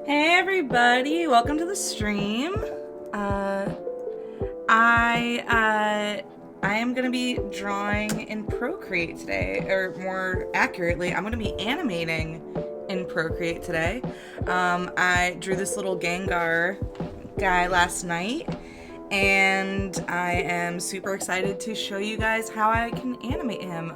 Everybody, welcome to the stream. I am gonna be drawing in Procreate today, or more accurately, I'm gonna be animating in Procreate today. I drew this little Gengar guy last night, and I am super excited to show you guys how I can animate him.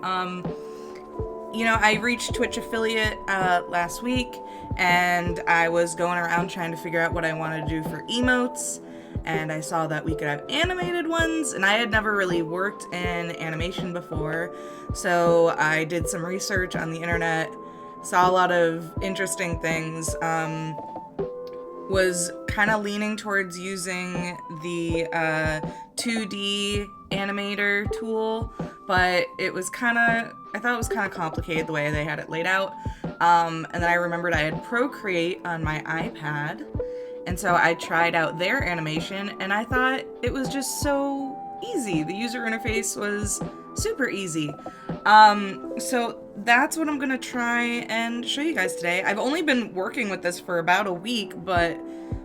You know, I reached Twitch affiliate last week, and I was going around trying to figure out what I wanted to do for emotes, and I saw that we could have animated ones, and I had never really worked in animation before, so I did some research on the internet, saw a lot of interesting things, was kind of leaning towards using the 2D animator tool, but it was I thought it was kind of complicated the way they had it laid out. And then I remembered I had Procreate on my iPad, and so I tried out their animation, and I thought it was just so easy. The user interface was super easy. So that's what I'm gonna try and show you guys today. I've only been working with this for about a week, but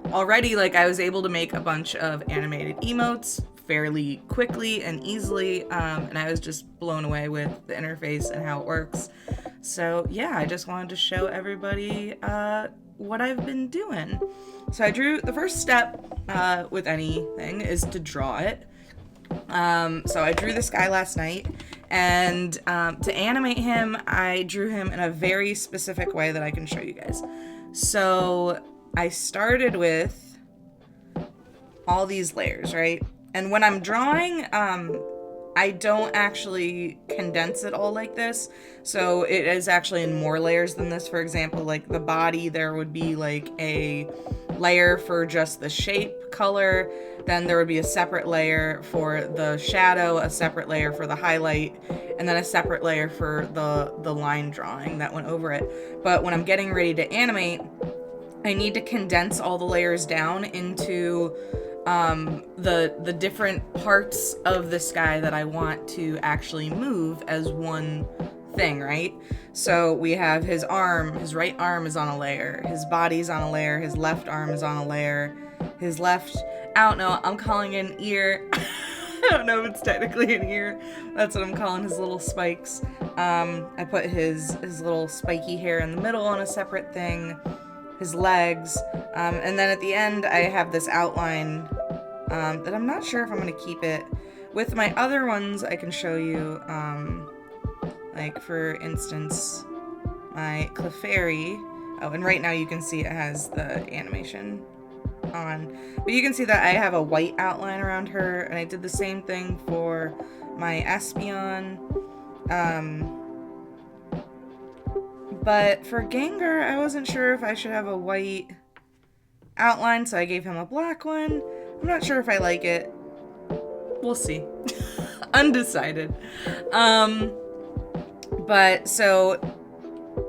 already I was able to make a bunch of animated emotes fairly quickly and easily, and I was just blown away with the interface and how it works. So yeah, I just wanted to show everybody what I've been doing. So I drew, the first step with anything is to draw it. So I drew this guy last night, and to animate him, I drew him in a very specific way that I can show you guys. So I started with all these layers, right? And when I'm drawing, I don't actually condense it all like this. So it is actually in more layers than this. For example, like the body, there would be like a layer for just the shape color. Then there would be a separate layer for the shadow, a separate layer for the highlight, and then a separate layer for the line drawing that went over it. But when I'm getting ready to animate, I need to condense all the layers down into the different parts of this guy that I want to actually move as one thing, right? So we have his arm, his right arm is on a layer, his body's on a layer, his left arm is on a layer, his left, I don't know, I'm calling it an ear. I don't know if it's technically an ear. That's what I'm calling his little spikes. I put his little spiky hair in the middle on a separate thing, his legs, and then at the end I have this outline that I'm not sure if I'm going to keep it. With my other ones, I can show you, like for instance, my Clefairy. Oh, and right now you can see it has the animation on. But you can see that I have a white outline around her, and I did the same thing for my Espeon. But for Gengar, I wasn't sure if I should have a white outline, so I gave him a black one. I'm not sure if I like it. We'll see. Undecided. But so,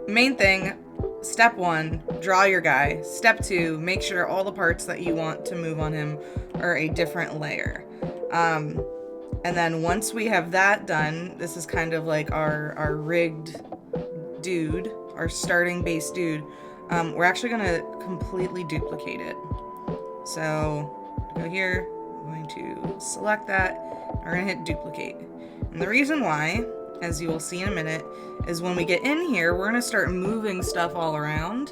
main thing, step 1, draw your guy. Step 2, make sure all the parts that you want to move on him are a different layer. And then once we have that done, this is kind of like our rigged dude, our starting base dude. We're actually gonna completely duplicate it. So go here, I'm going to select that, we're gonna hit duplicate. And the reason why, as you will see in a minute, is when we get in here, we're gonna start moving stuff all around.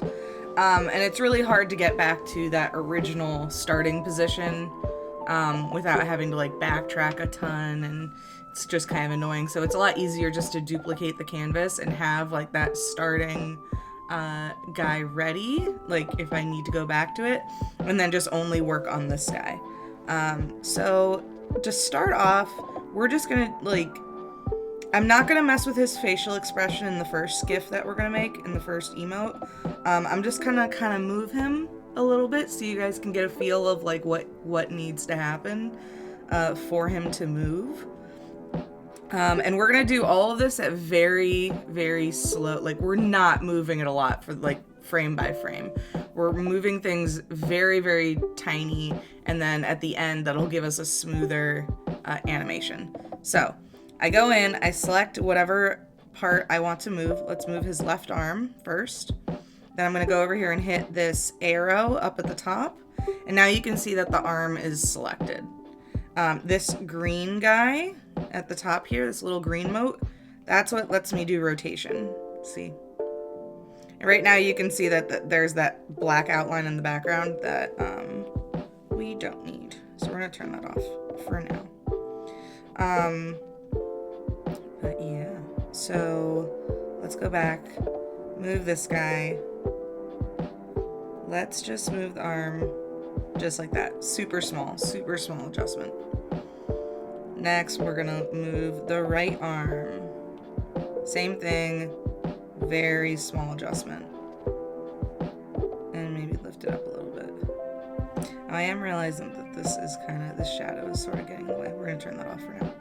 And it's really hard to get back to that original starting position without having to backtrack a ton, and it's just kind of annoying. So it's a lot easier just to duplicate the canvas and have that starting guy ready, if I need to go back to it, and then just only work on this guy. So to start off, we're just gonna I'm not gonna mess with his facial expression in the first GIF that we're gonna make in the first emote. I'm just gonna kind of move him a little bit so you guys can get a feel of what needs to happen. for him to move. And we're going to do all of this at very, very slow. Like, we're not moving it a lot for, like, frame by frame. We're moving things very, very tiny. And then at the end, that'll give us a smoother animation. So I go in, I select whatever part I want to move. Let's move his left arm first. Then I'm going to go over here and hit this arrow up at the top. And now you can see that the arm is selected. This green guy at the top here, this little green mote, that's what lets me do rotation. See? And right now you can see that there's that black outline in the background that we don't need. So we're going to turn that off for now. But yeah, so let's go back, move this guy. Let's just move the arm just like that. Super small adjustment. Next, we're gonna move the right arm. Same thing, very small adjustment. And maybe lift it up a little bit. I am realizing that this shadow is sort of getting in the way. We're gonna turn that off for now.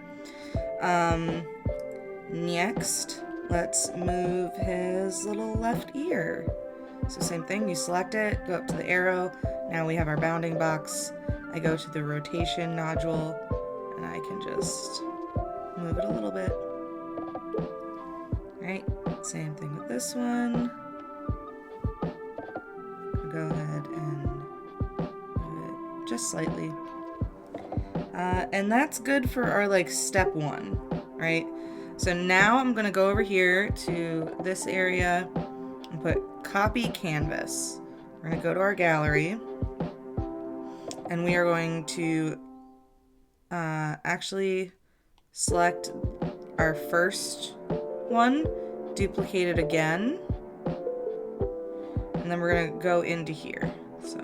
Next, let's move his little left ear. So same thing, you select it, go up to the arrow. Now we have our bounding box. I go to the rotation nodule, and I can just move it a little bit. All right, same thing with this one. Go ahead and move it just slightly. And that's good for our, like, step one, right? So now I'm gonna go over here to this area and put copy canvas. We're gonna go to our gallery, and we are going to actually select our first one, duplicate it again, and then we're gonna go into here. So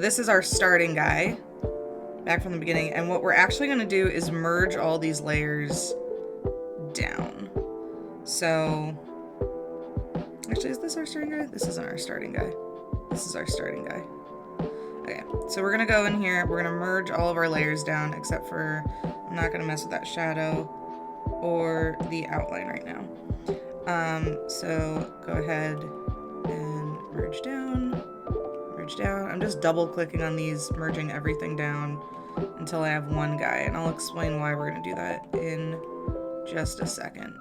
this is our starting guy, back from the beginning, and what we're actually gonna do is merge all these layers down. So, actually, is this our starting guy? This isn't our starting guy. This is our starting guy. Okay, so we're gonna go in here, we're gonna merge all of our layers down, except for, I'm not gonna mess with that shadow or the outline right now. So go ahead and merge down. I'm just double clicking on these, merging everything down until I have one guy, and I'll explain why we're gonna do that in just a second.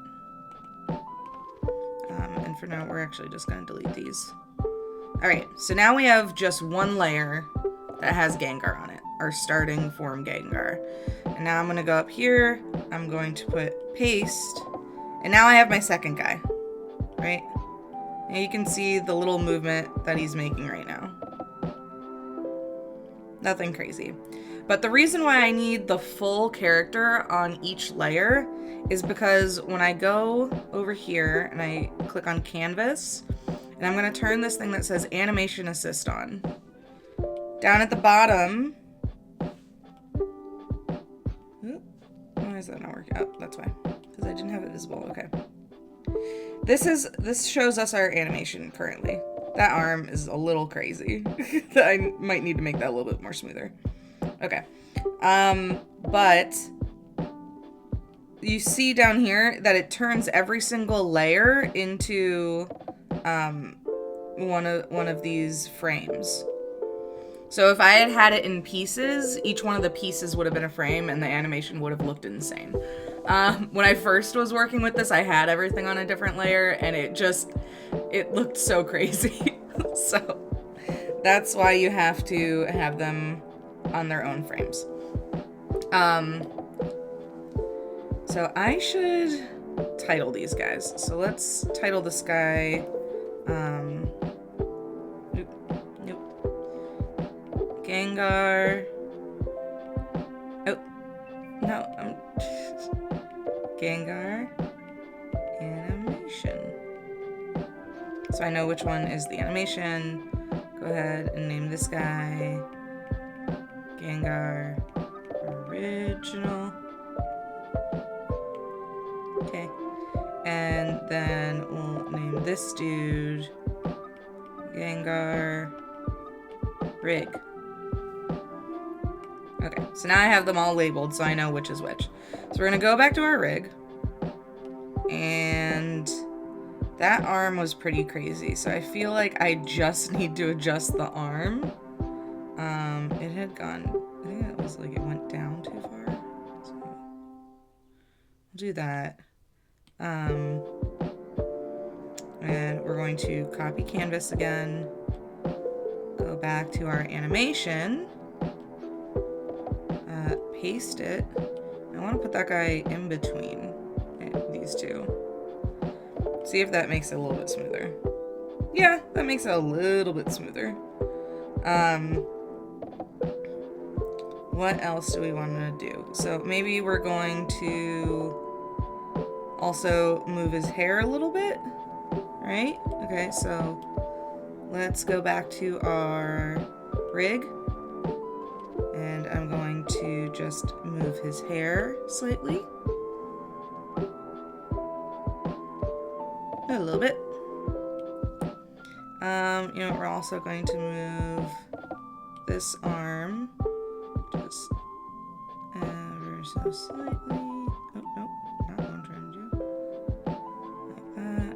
And for now, we're actually just gonna delete these. All right, so now we have just one layer that has Gengar on it, our starting form Gengar. And now I'm gonna go up here, I'm going to put paste, and now I have my second guy, right? And you can see the little movement that he's making right now. Nothing crazy. But the reason why I need the full character on each layer is because when I go over here and I click on canvas, and I'm going to turn this thing that says animation assist on. Down at the bottom, why is that not working? Oh, that's why, because I didn't have it visible. Okay. This shows us our animation currently. That arm is a little crazy. I might need to make that a little bit more smoother. Okay. But you see down here that it turns every single layer into one of these frames. So if I had had it in pieces, each one of the pieces would have been a frame and the animation would have looked insane. When I first was working with this, I had everything on a different layer and it looked so crazy. So that's why you have to have them on their own frames. So I should title these guys. So let's title this guy, Gengar. Oh, no, Gengar animation. So I know which one is the animation. Go ahead and name this guy Gengar Original. Okay. And then we'll name this dude Gengar Rig. Okay, so now I have them all labeled so I know which is which. So we're gonna go back to our rig. And that arm was pretty crazy. So I feel like I just need to adjust the arm. It had gone, I think it was like it went down too far. So we'll do that. And we're going to copy canvas again. Go back to our animation. Paste it. I want to put that guy in between these two. See if that makes it a little bit smoother. Yeah, that makes it a little bit smoother. What else do we want to do? So maybe we're going to also move his hair a little bit, right? Okay, so let's go back to our rig. And I'm going to just move his hair slightly. A little bit. You know, we're also going to move this arm just ever so slightly. Oh, nope, not what I'm trying to do. Like that.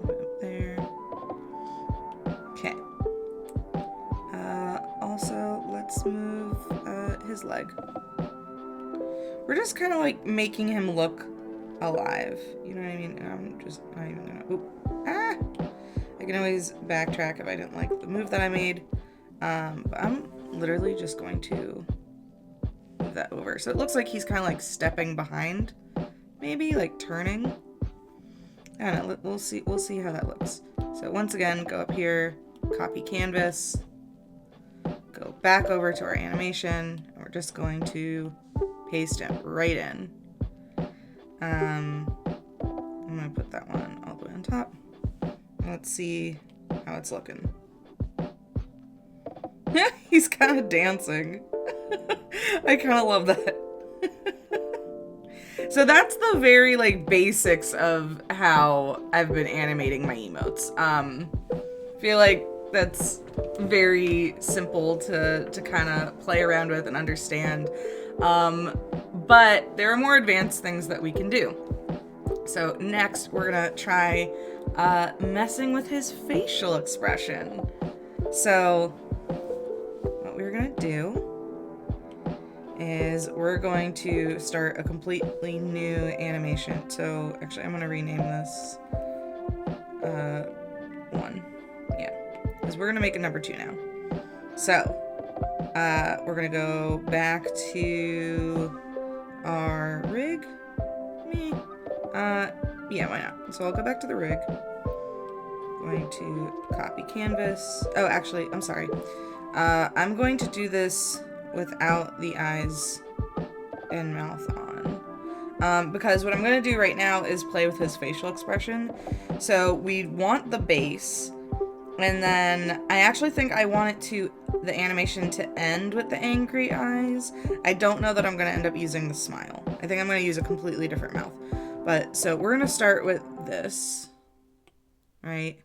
Move it up there. Okay. Also, let's move his leg. We're just kind of like making him look alive. You know what I mean? I'm just not even gonna. Oop. Ah! I can always backtrack if I didn't like the move that I made. But I'm literally just going to move that over. So it looks like he's kind of like stepping behind, maybe like turning. I don't know. We'll see. We'll see how that looks. So once again, go up here, copy canvas, go back over to our animation, and we're just going to paste it right in. I'm gonna put that one all the way on top. Let's see how it's looking. He's kind of dancing. I kind of love that. So that's the very like basics of how I've been animating my emotes. I feel like that's very simple to kind of play around with and understand. But there are more advanced things that we can do. So next we're gonna try messing with his facial expression. So what we're gonna do is we're going to start a completely new animation. So actually I'm gonna rename this one. Yeah, because we're gonna make a number 2 now. So we're gonna go back to our rig. Yeah, why not? So I'll go back to the rig. Going to copy canvas. Oh, actually, I'm sorry. I'm going to do this without the eyes and mouth on. Because what I'm going to do right now is play with his facial expression. So we want the base, and then I actually think I want the animation to end with the angry eyes. I don't know that I'm going to end up using the smile. I think I'm going to use a completely different mouth. But so we're going to start with this, right?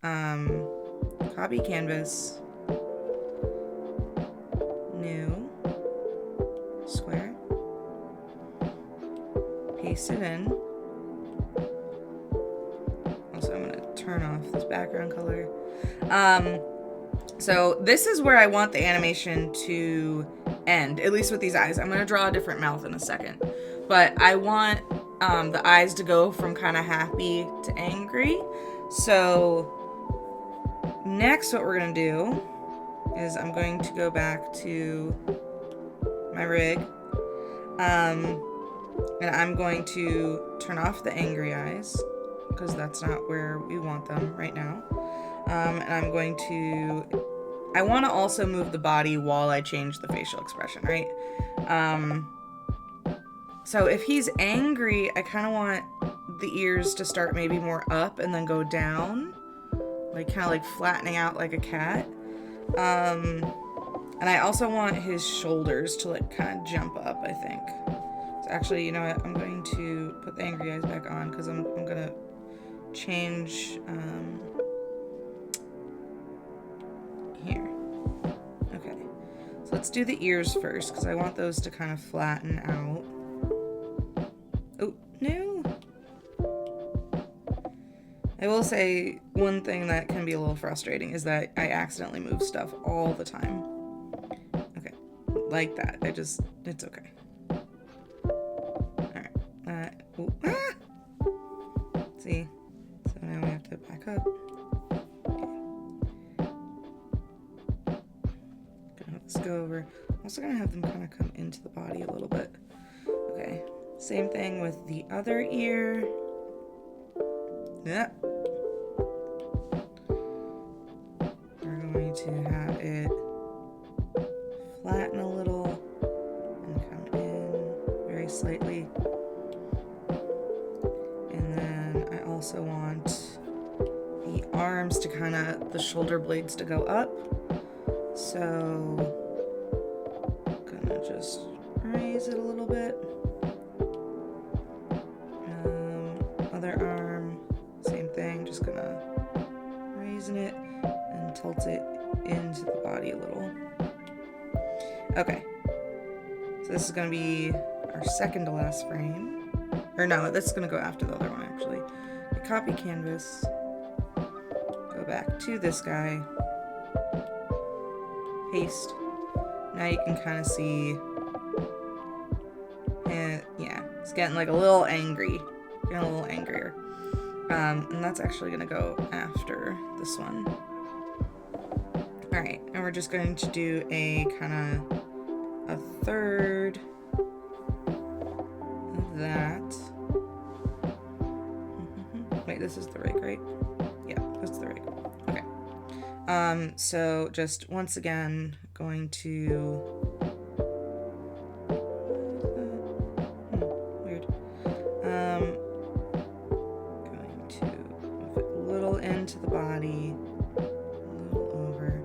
Copy canvas, new, square, paste it in. Also, I'm going to turn off this background color. So this is where I want the animation to end, at least with these eyes. I'm going to draw a different mouth in a second. But I want the eyes to go from kind of happy to angry. So next what we're going to do is I'm going to go back to my rig. And I'm going to turn off the angry eyes because that's not where we want them right now. And I'm going to... I want to also move the body while I change the facial expression, right? So if he's angry, I kind of want the ears to start maybe more up and then go down. Like kind of like flattening out like a cat. And I also want his shoulders to like kind of jump up, I think. So actually, you know what? I'm going to put the angry eyes back on because I'm going to change here. Okay. So let's do the ears first, because I want those to kind of flatten out. Oh, no. I will say one thing that can be a little frustrating is that I accidentally move stuff all the time. Okay, like that. It's okay. Alright. See? So now we have to back up. Let's go over. I'm also gonna have them kind of come into the body a little bit. Okay. Same thing with the other ear. Yeah. We're going to have it flatten a little and come in very slightly. And then I also want the arms to kind of, the shoulder blades to go up. So just raise it a little bit. Other arm, same thing, just gonna raising it and tilt it into the body a little. Okay, so this is gonna be our second to last frame. Or no, this is gonna go after the other one actually. I copy canvas, go back to this guy, paste. Now you can kind of see, and yeah, it's getting like a little angry, getting a little angrier. And that's actually gonna go after this one. All right, and we're just going to do a kind of a third of that. Wait, this is the rig, right? Yeah, that's the rig. Okay. So just once again, going to weird. Going to move it a little into the body, a little over.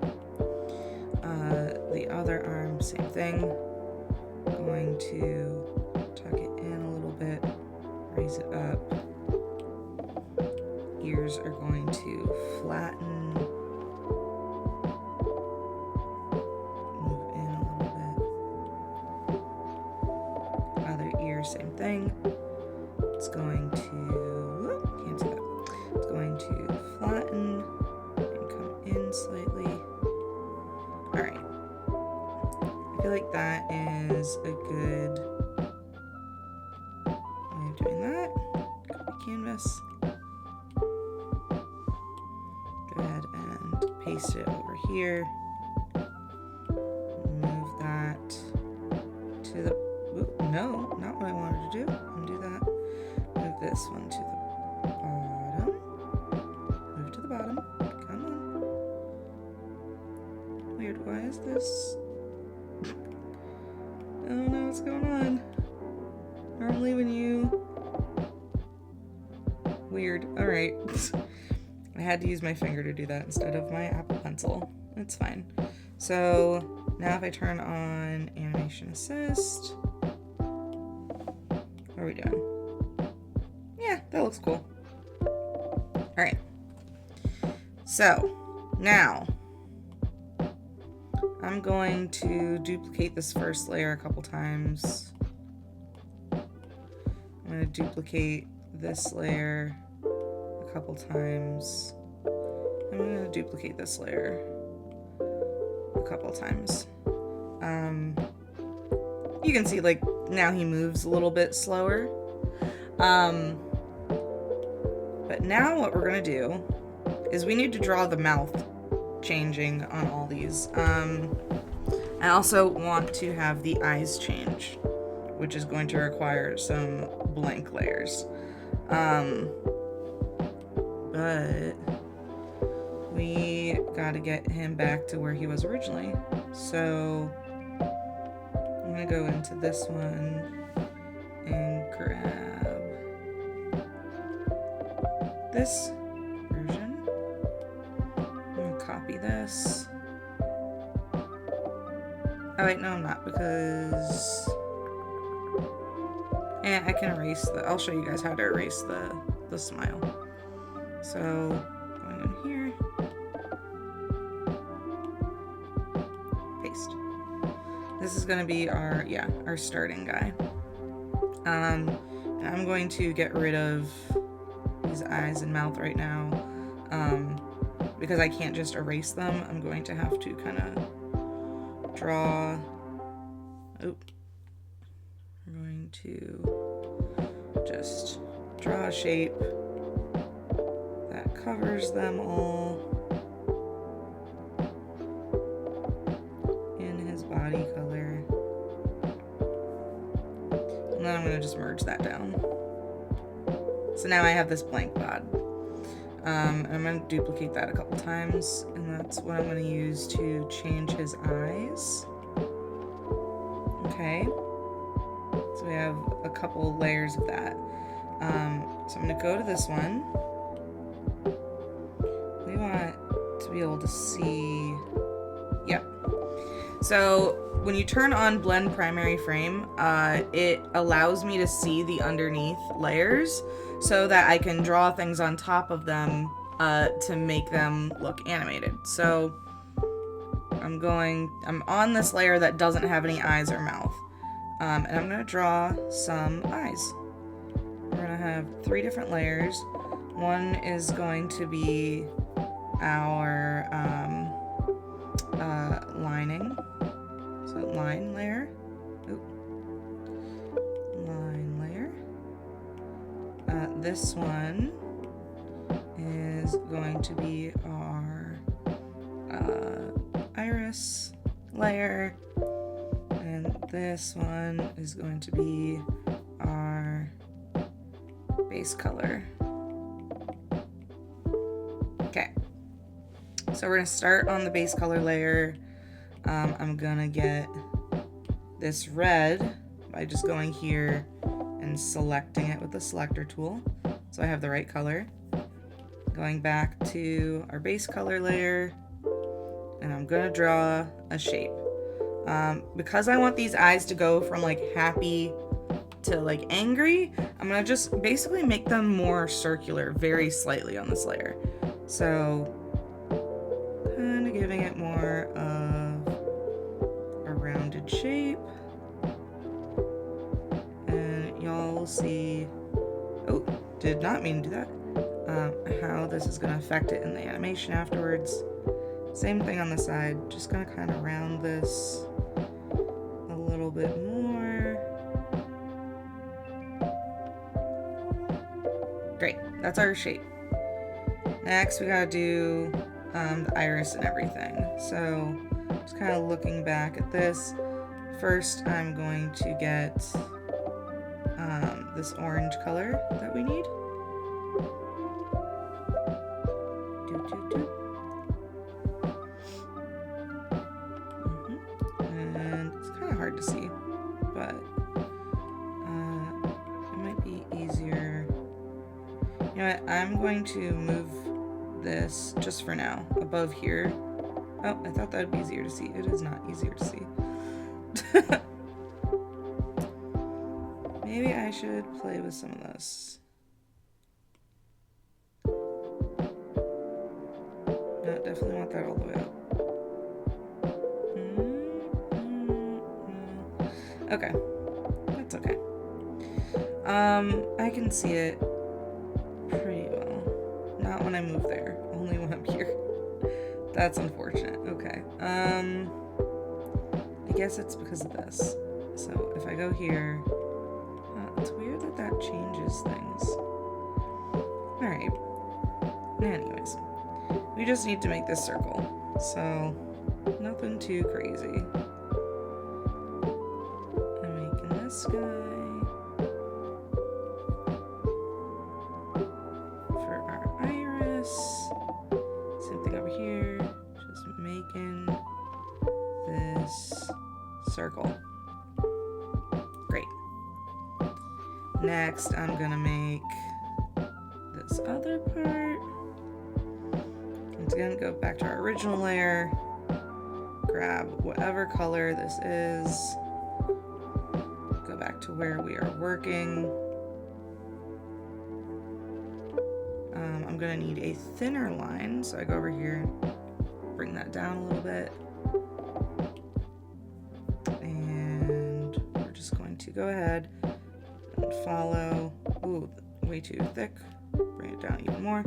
The other arm, same thing. Going to tuck it in a little bit, raise it up. Ears are going to flatten. Same thing. It's going to, can't do that. It's going to flatten and come in slightly. All right. I feel like that is a good way of doing that. Copy canvas. Go ahead and paste it over here. Move that to the, no, not what I wanted to do. Undo that. Move this one to the bottom. Move to the bottom. Come on. Weird, why is this? I don't know what's going on. I'm leaving you. Weird. Alright. I had to use my finger to do that instead of my Apple Pencil. It's fine. So now if I turn on Animation Assist, what are we doing? Yeah, that looks cool. Alright. So, now, I'm going to duplicate this first layer a couple times. I'm going to duplicate this layer a couple times. I'm going to duplicate this layer a couple times. You can see, like, now he moves a little bit slower. But now what we're gonna do is we need to draw the mouth changing on all these. I also want to have the eyes change, which is going to require some blank layers. But we gotta get him back to where he was originally. So I'm gonna go into this one and grab this version. I'm gonna copy this. Oh wait, no I'm not, because I can erase I'll show you guys how to erase the smile. So going in here, paste. this is gonna be our, yeah, our starting guy. And I'm going to get rid of these eyes and mouth right now. Because I can't just erase them, I'm going to have to kind of draw. Oh, I'm going to just draw a shape that covers them all in his body color. And then I'm going to just merge that down. So now I have this blank bod. I'm going to duplicate that a couple times, and that's what I'm going to use to change his eyes. Okay, so we have a couple layers of that. So I'm going to go to this one. We want to be able to see, yep. So when you turn on blend primary frame, it allows me to see the underneath layers so that I can draw things on top of them to make them look animated. So I'm on this layer that doesn't have any eyes or mouth. And I'm going to draw some eyes. We're going to have 3 different layers. One is going to be our lining. So line layer. Oop. Line layer. This one is going to be our iris layer. And this one is going to be our base color. Okay. So we're going to start on the base color layer. I'm going to get this red by just going here and selecting it with the selector tool. So I have the right color. Going back to our base color layer, and I'm going to draw a shape. Because I want these eyes to go from like happy to like angry, I'm going to just basically make them more circular very slightly on this layer. So kind of giving it more of a rounded shape. And y'all will see, oh, did not mean to do that, how this is going to affect it in the animation afterwards. Same thing on the side, just going to kind of round this a little bit more. Great, that's our shape. Next, we gotta do the iris and everything. So, just kind of looking back at this. First, I'm going to get this orange color that we need. And it's kind of hard to see, but it might be easier. You know what? I'm going to move this just for now above here. Oh, I thought that would be easier to see. It is not easier to see. Maybe I should play with some of this. No, definitely want that all the way up. Okay, that's okay. I can see it pretty well. Not when I move there, only when I'm here. That's unfortunate. Okay. I guess it's because of this. So if I go here, it's weird that that changes things. Alright. Anyways, we just need to make this circle. So nothing too crazy. I'm making this guy. Circle. Great. Next, I'm gonna make this other part. Once again, go back to our original layer, grab whatever color this is, go back to where we are working. I'm gonna need a thinner line, so I go over here, bring that down a little bit. And just going to go ahead and follow. Ooh, way too thick. Bring it down even more.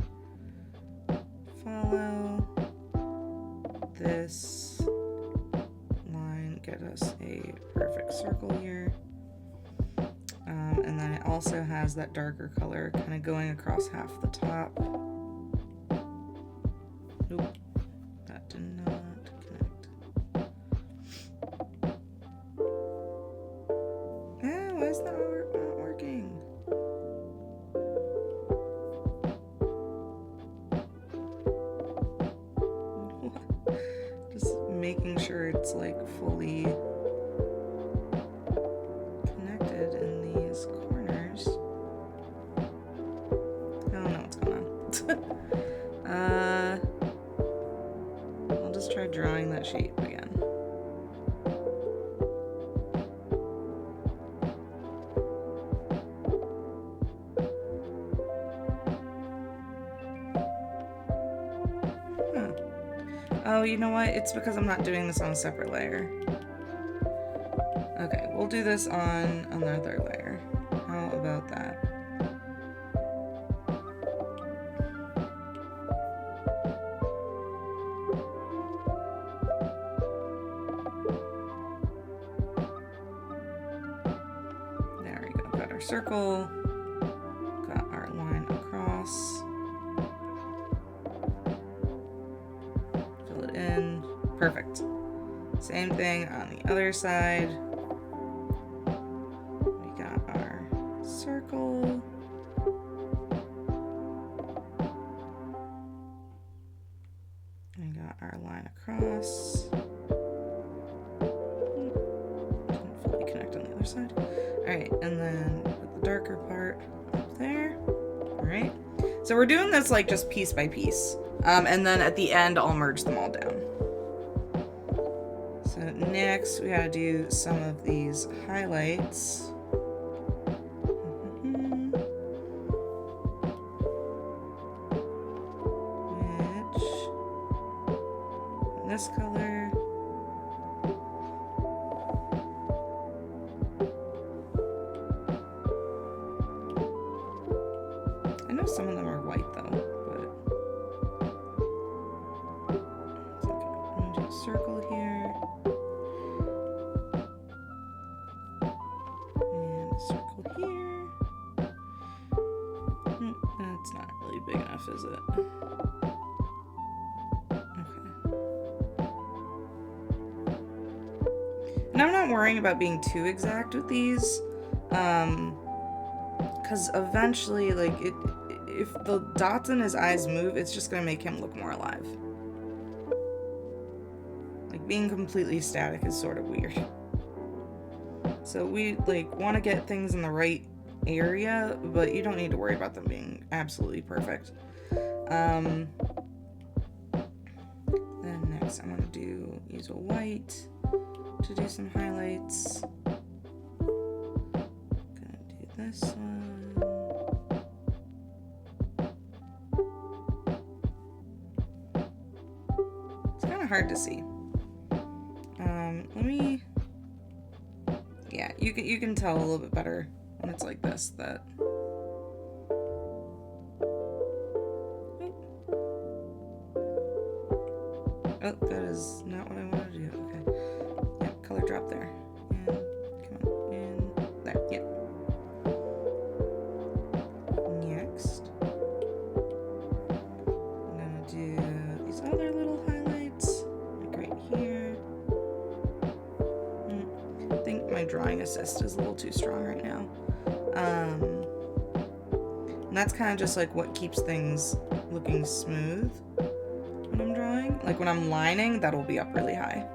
Follow this line, get us a perfect circle here. And then it also has that darker color kind of going across half the top. Nope, that did not connect. Ah, why is that not working? Just making sure it's like fully connected in these corners. I don't know what's going on. I'll just try drawing that shape again. Oh, you know what? It's because I'm not doing this on a separate layer. Okay, we'll do this on another layer. How about that? There we go. Got our circle. Got our line across. Fill it in. Perfect. Same thing on the other side. We got our circle. We got our line across. Didn't fully connect on the other side. Alright, and then put the darker part up there. Alright. So we're doing this like just piece by piece. And then at the end, I'll merge them all down. So next, we gotta do some of these highlights. Which, this color. I know some of them are white though, but it's okay. I'm gonna do a circle here. And a circle here. That's not really big enough, is it? Okay. And I'm not worrying about being too exact with these. Because eventually, like, if the dots in his eyes move, it's just going to make him look more alive. Like, being completely static is sort of weird. So we, like, want to get things in the right area, but you don't need to worry about them being absolutely perfect. Then next I'm going to use a white to do some highlights. Gonna do this one. It's kind of hard to see. Let me. Yeah, you can tell a little bit better when it's like this. That. Oh, that is not what I wanted to do. Okay. Yeah, color drop there. And come on, and there. Yeah. Next, I'm gonna do these other little highlights, like right here. I think my drawing assist is a little too strong right now. And that's kind of just like what keeps things looking smooth when I'm drawing. Like when I'm lining, that'll be up really high.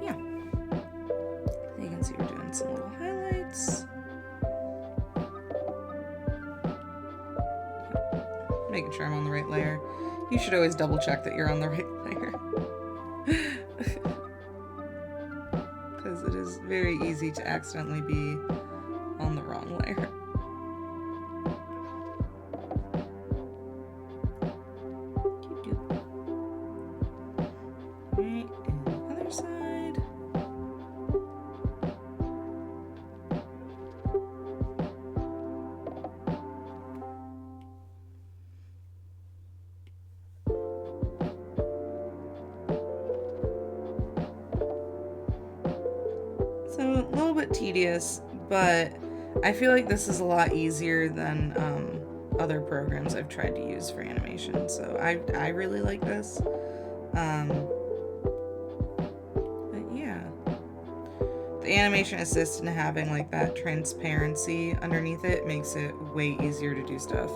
Yeah. You can see we're doing some little highlights. Making sure I'm on the right layer. You should always double check that you're on the right layer. Because it is very easy to accidentally be on the wrong layer. tedious, but I feel like this is a lot easier than other programs I've tried to use for animation, so I really like this. But yeah, the animation assist and having like that transparency underneath it makes it way easier to do stuff.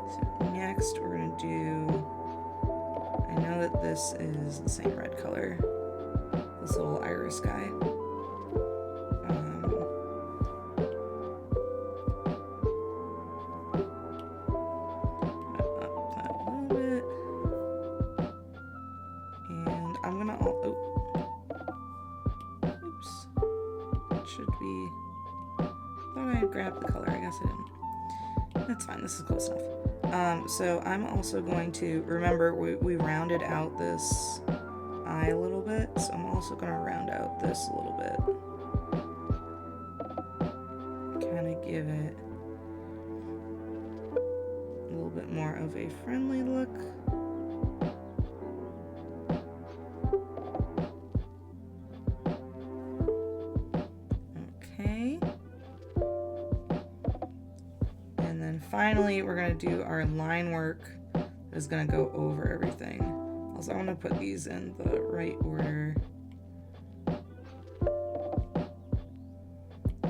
So next we're gonna do, I know that this is the same red color, this little iris guy. Up that a little bit. And I'm gonna, oops. It should be, thought I had grabbed the color, I guess I didn't. That's fine, this is close enough. So I'm also going to, remember we rounded out this eye a little bit, so I'm also going to round out this a little bit. Kind of give it a little bit more of a friendly look. Okay. And then finally, we're going to do our line work that is going to go over everything. Also, I want to put these in the right order.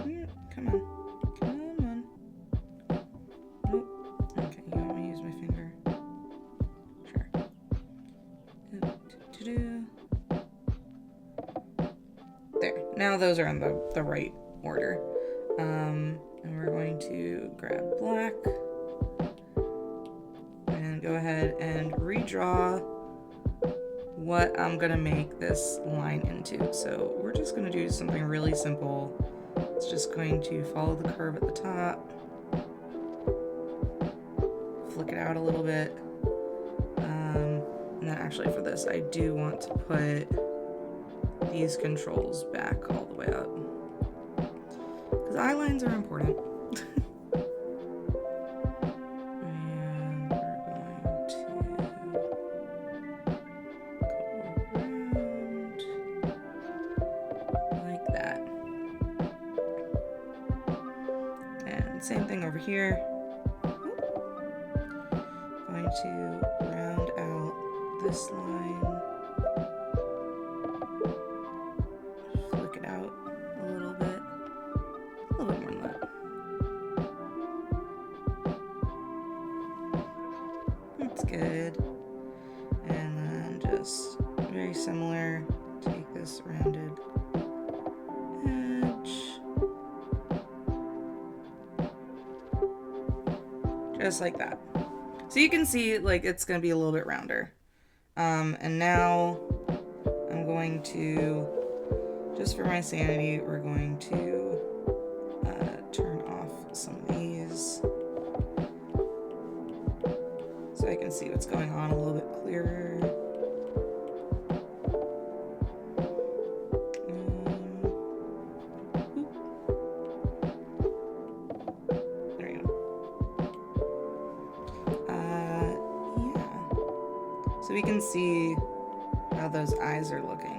Yeah, come on. Come on. Nope. Okay, you want me to use my finger? Sure. There. Now those are in the right order. And we're going to grab black and go ahead and redraw what I'm gonna make this line into. So we're just gonna do something really simple. It's just going to follow the curve at the top, flick it out a little bit, and then actually for this I do want to put these controls back all the way up because eye lines are important. And we're going to like that. And same thing over here. Going to round out this line, flick it out a little bit more than that. That's good. And then just very similar, take this rounded edge, just like that. So you can see like it's going to be a little bit rounder. And now I'm going to, just for my sanity, we're going to turn off some of these so I can see what's going on a little bit clearer. There you go. Yeah. So we can see how those eyes are looking.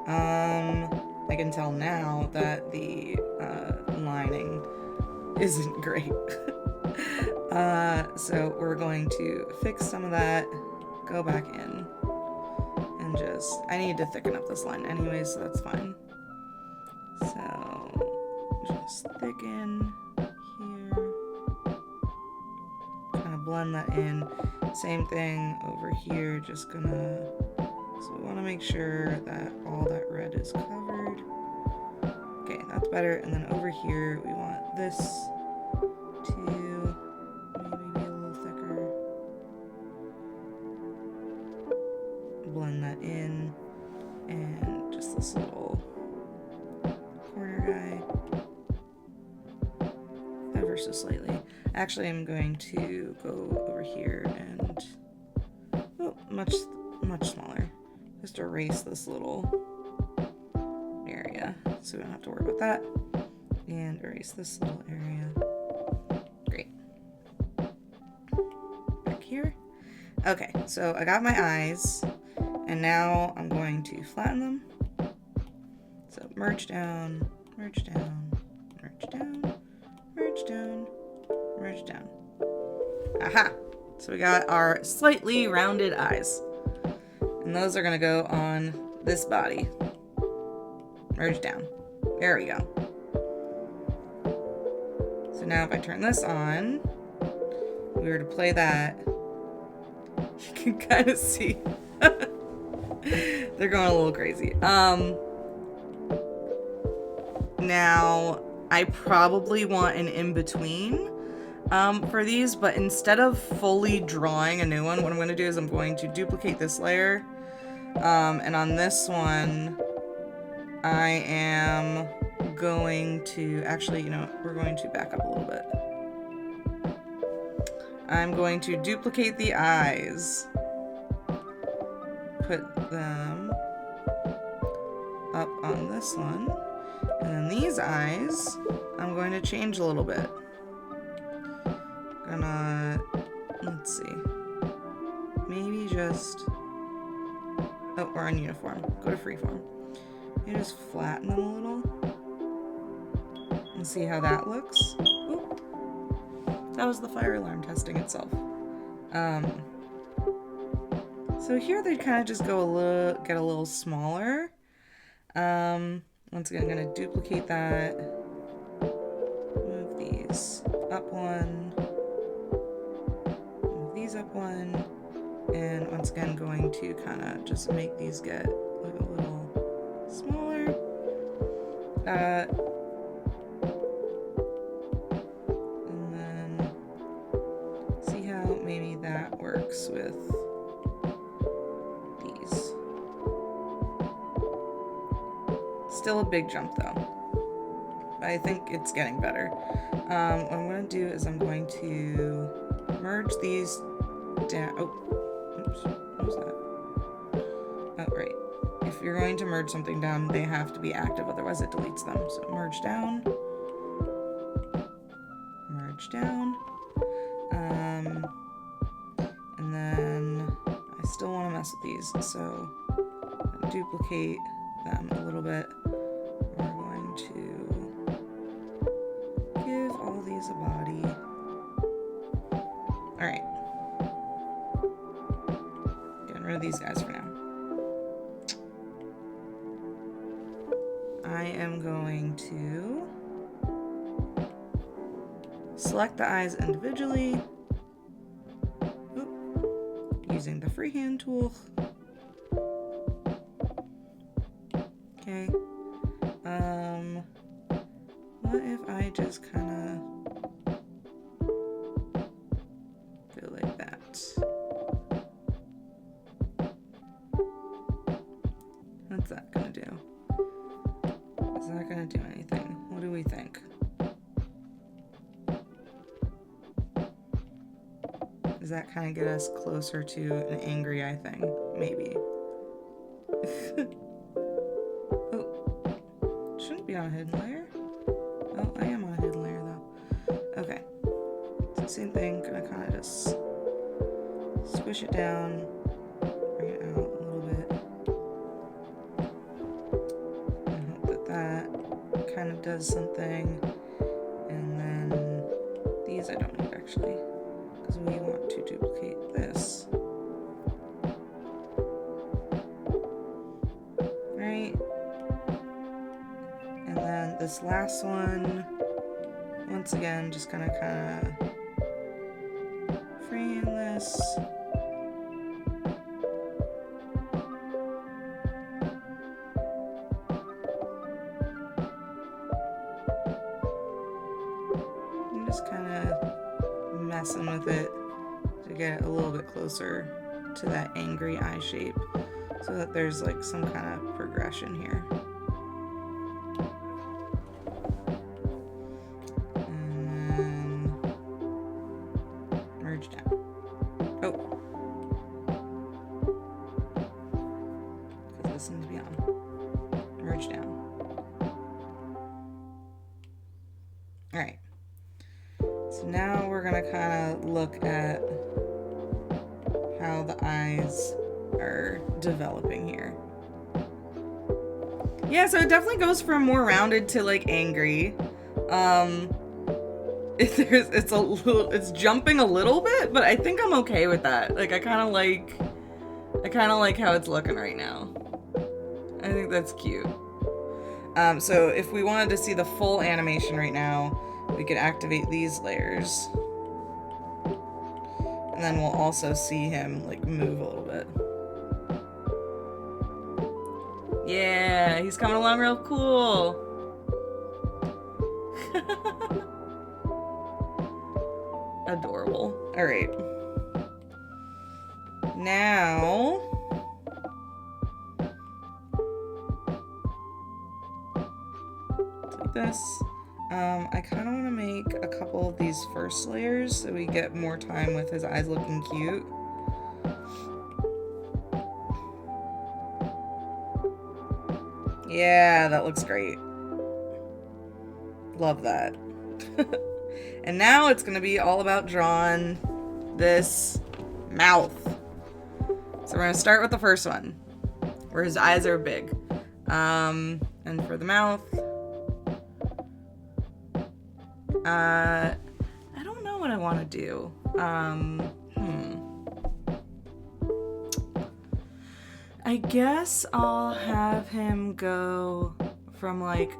I can tell now that the lining isn't great. So we're going to fix some of that, go back in, and just, I need to thicken up this line anyway, so that's fine. So just thicken here, kind of blend that in. Same thing over here, just gonna, so we want to make sure that all that red is covered. Okay, that's better. And then over here, we want this to maybe be a little thicker. Blend that in. And just this little corner guy. Ever so slightly. Actually, I'm going to go over here and, oh, much smaller. Just erase this little area so we don't have to worry about that. And erase this little area. Great. Back here. Okay, so I got my eyes, and now I'm going to flatten them merge down, merge down, merge down, merge down, merge down. Aha! So we got our slightly rounded eyes. And those are gonna go on this body. Merge down. There we go. So now if I turn this on, if we were to play that, you can kind of see they're going a little crazy. Now I probably want an in-between for these, but instead of fully drawing a new one, what I'm going to do is I'm going to duplicate this layer, and on this one I am going to, actually, you know, we're going to back up a little bit. I'm going to duplicate the eyes, put them up on this one, and then these eyes I'm going to change a little bit. Let's see, maybe just, oh, we're on uniform, go to freeform. Maybe just flatten them a little and see how that looks. Ooh. That was the fire alarm testing itself. So here they kind of just go get a little smaller. Once again, I'm gonna duplicate that, move these up one, move these up one, and once again going to kind of just make these get like a little smaller. And then see how maybe that works with these. Still a big jump though, but I think it's getting better. What I'm going to do is I'm going to merge these down. Oh, oops, what was that? Oh, right. If you're going to merge something down, they have to be active, otherwise it deletes them. So merge down, merge down, and then I still want to mess with these, so duplicate them a little bit. We're going to give all these a body. All right, getting rid of these guys for now. I am going to select the eyes individually. Oop. Using the freehand tool. Okay. What if I just kind of go like that? What's that gonna do? Is that gonna do anything? What do we think? Does that kind of get us closer to an angry eye thing? Maybe. Oh, shouldn't be on a hidden layer. Oh, I am on a hidden layer though. Okay, so same thing, gonna kind of just squish it down, bring it out a little bit, and hope that that kind of does something. And then these I don't need actually, because we want to duplicate this. Right? And then this last one, once again, just gonna kind of frame this. I'm just kind of messing with it to get a little bit closer to that angry eye shape, so that there's like some kind of progression here. And then merge down. Oh, because this needs to be on. Merge down. All right. So now we're gonna kind of look at how the eyes are developing here. Yeah, so it definitely goes from more rounded to like angry. It's jumping a little bit, but I think I'm okay with that. Like I kind of like how it's looking right now. I think that's cute. So if we wanted to see the full animation right now, we could activate these layers. And then we'll also see him like move a little bit. Yeah, he's coming along real cool. Adorable. All right. Now, like this. I kind of want to make a couple of these first layers so we get more time with his eyes looking cute. Yeah, that looks great. Love that. And now it's going to be all about drawing this mouth. So we're going to start with the first one, where his eyes are big. And for the mouth, I don't know what I want to do. I guess I'll have him go from like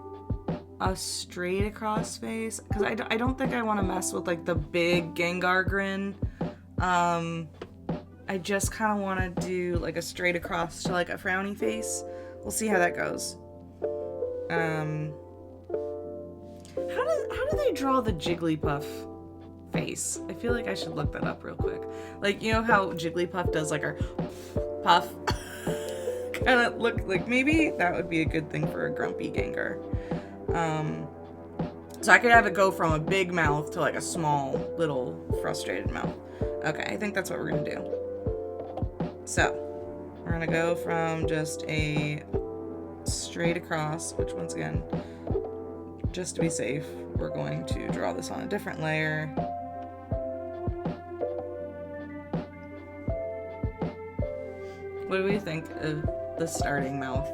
a straight across face, because I don't think I want to mess with like the big Gengar grin. I just kind of want to do like a straight across to like a frowny face. We'll see how that goes. How do they draw the Jigglypuff face? I feel like I should look that up real quick. Like, you know how Jigglypuff does like her puff? Kind of look like, maybe that would be a good thing for a grumpy Gengar. So I could have it go from a big mouth to like a small little frustrated mouth. Okay, I think that's what we're gonna do. So we're gonna go from just a straight across, which once again, just to be safe, we're going to draw this on a different layer. What do we think of the starting mouth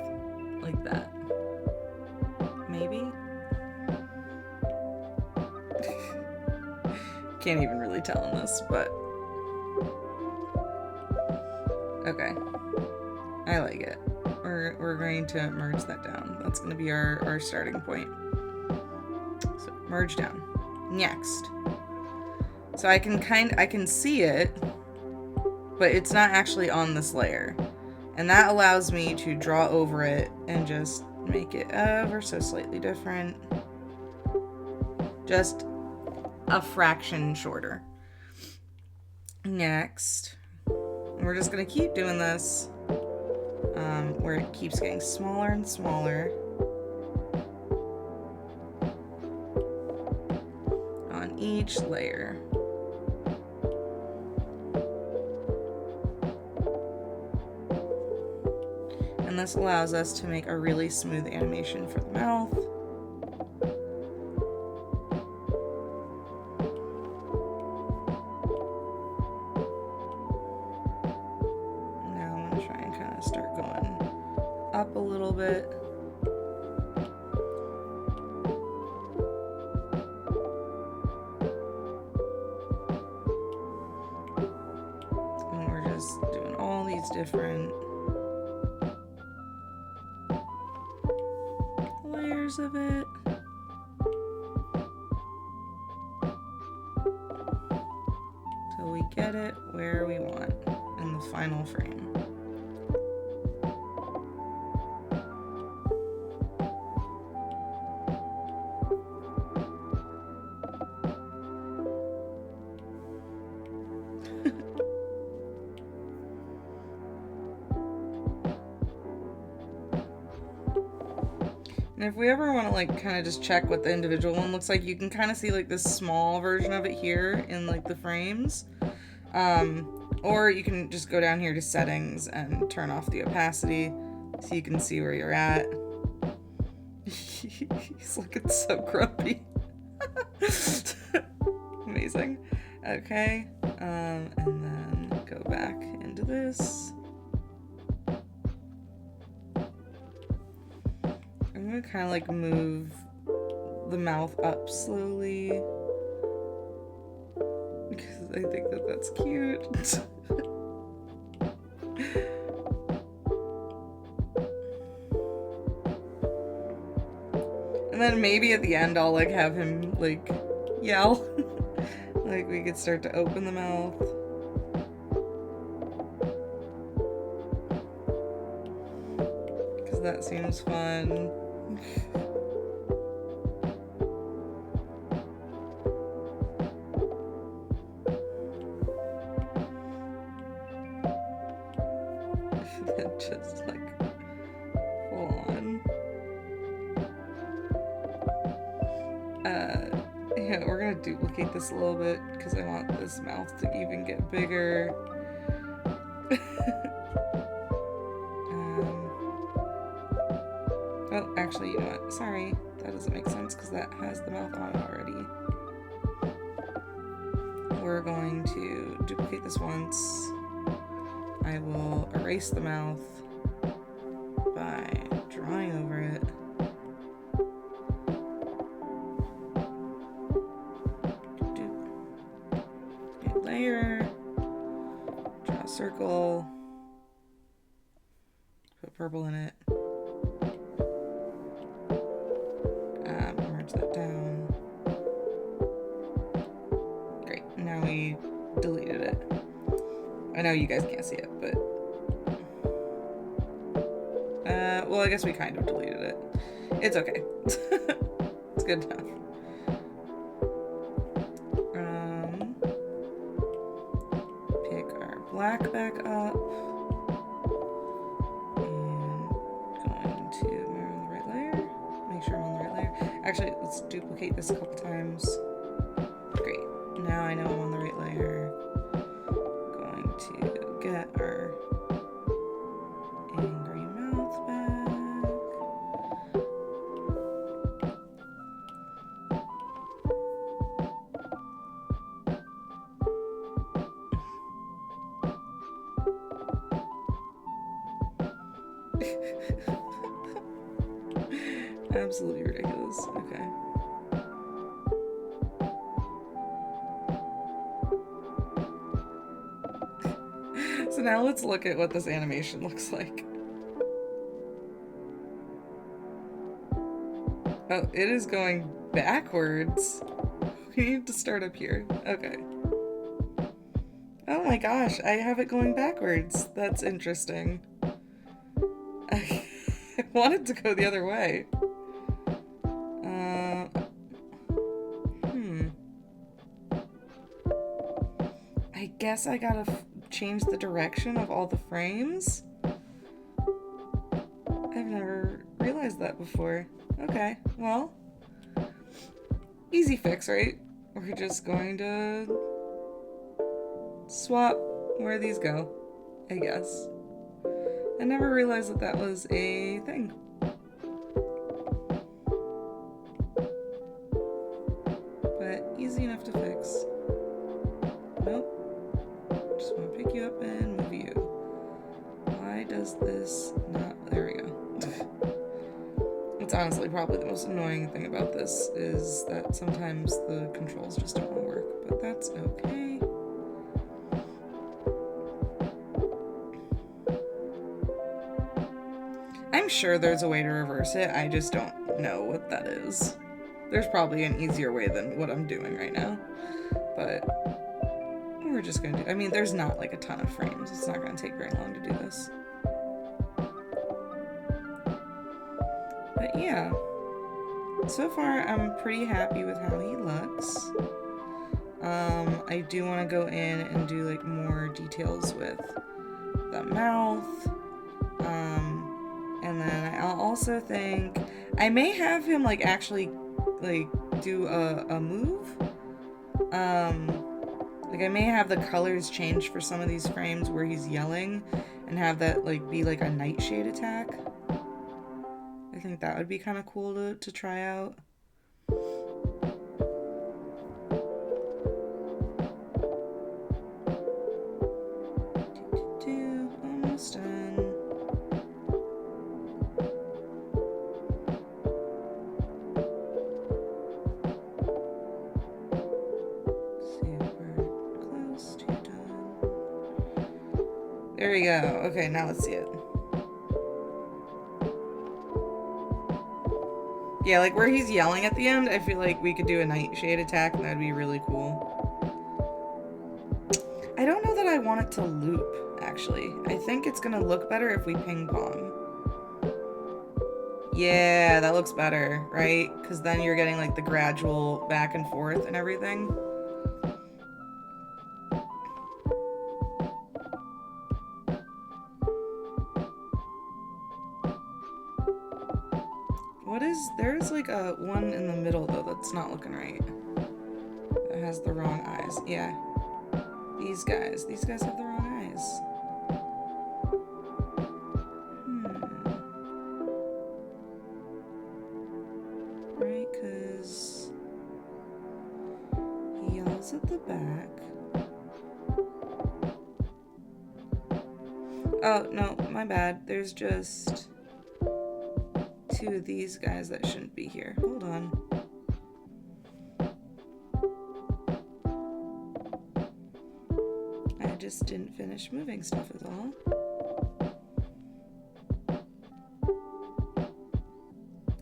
like that? Maybe? Can't even really tell in this, but okay. I like it. We're going to merge that down. That's going to be our starting point. So merge down. Next. So I can see it, but it's not actually on this layer. And that allows me to draw over it and just make it ever so slightly different. Just a fraction shorter. Next, we're just gonna keep doing this where it keeps getting smaller and smaller on each layer. And this allows us to make a really smooth animation for the mouth. Now I'm going to try and kind of start going up a little bit. And we're just doing all these different layers of it. Till we get it where we want in the final frame. And if we ever want to like kind of just check what the individual one looks like, you can kind of see like this small version of it here in like the frames. Or you can just go down here to settings and turn off the opacity so you can see where you're at. He's looking so grumpy. Amazing. Okay. And then go back into this. gonna kind of like move the mouth up slowly because I think that that's cute. And then maybe at the end I'll like have him like yell. Like we could start to open the mouth. Because that seems fun. Just like full on. Yeah, we're gonna duplicate this a little bit because I want this mouth to even get bigger. Oh, actually, you know what? Sorry, that doesn't make sense because that has the mouth on it already. We're going to duplicate this once. I will erase the mouth by drawing over it. New layer. Draw a circle. Put purple in it. Merge that down. Great. Now we deleted it. I know you guys can't see it, but well, I guess we kind of deleted it. It's okay. It's good enough. Pick our black back up. And going to, am I on the right layer? Make sure I'm on the right layer. Actually, let's duplicate this a couple times. Great. Now I know I'm on the right layer. Going to get our angry mouth back. Absolutely ridiculous. Okay. So now let's look at what this animation looks like. Oh, it is going backwards. We need to start up here. Okay. Oh my gosh, I have it going backwards. That's interesting. I wanted to go the other way. I guess I gotta change the direction of all the frames. I've never realized that before. Okay, well, easy fix, right? We're just going to swap where these go, I guess. I never realized that that was a thing. But easy enough to fix. Nope. Just want to pick you up and move you. Why does this not... There we go. It's honestly probably the most annoying thing about this is that sometimes the controls just don't want to work, but that's okay. I'm sure there's a way to reverse it, I just don't know what that is. There's probably an easier way than what I'm doing right now, but we're just gonna do... I mean, there's not like a ton of frames. It's not gonna take very long to do this. But yeah, so far I'm pretty happy with how he looks. I do want to go in and do like more details with the mouth. And then I'll also think I may have him like actually like do a move. Like I may have the colors change for some of these frames where he's yelling and have that like be like a Nightshade attack. I think that would be kind of cool to try out. Almost done. There we go. Okay, now let's see it. Yeah, like where he's yelling at the end, I feel like we could do a Nightshade attack and that'd be really cool. I don't know that I want it to loop, actually. I think it's gonna look better if we ping pong. Yeah, that looks better, right? Because then you're getting like the gradual back and forth and everything. There's like a one in the middle though that's not looking right. That has the wrong eyes. Yeah. These guys have the wrong eyes. Right, because he yells at the back. Oh, no, my bad. There's just two of these guys that shouldn't be here. Hold on. I just didn't finish moving stuff is all.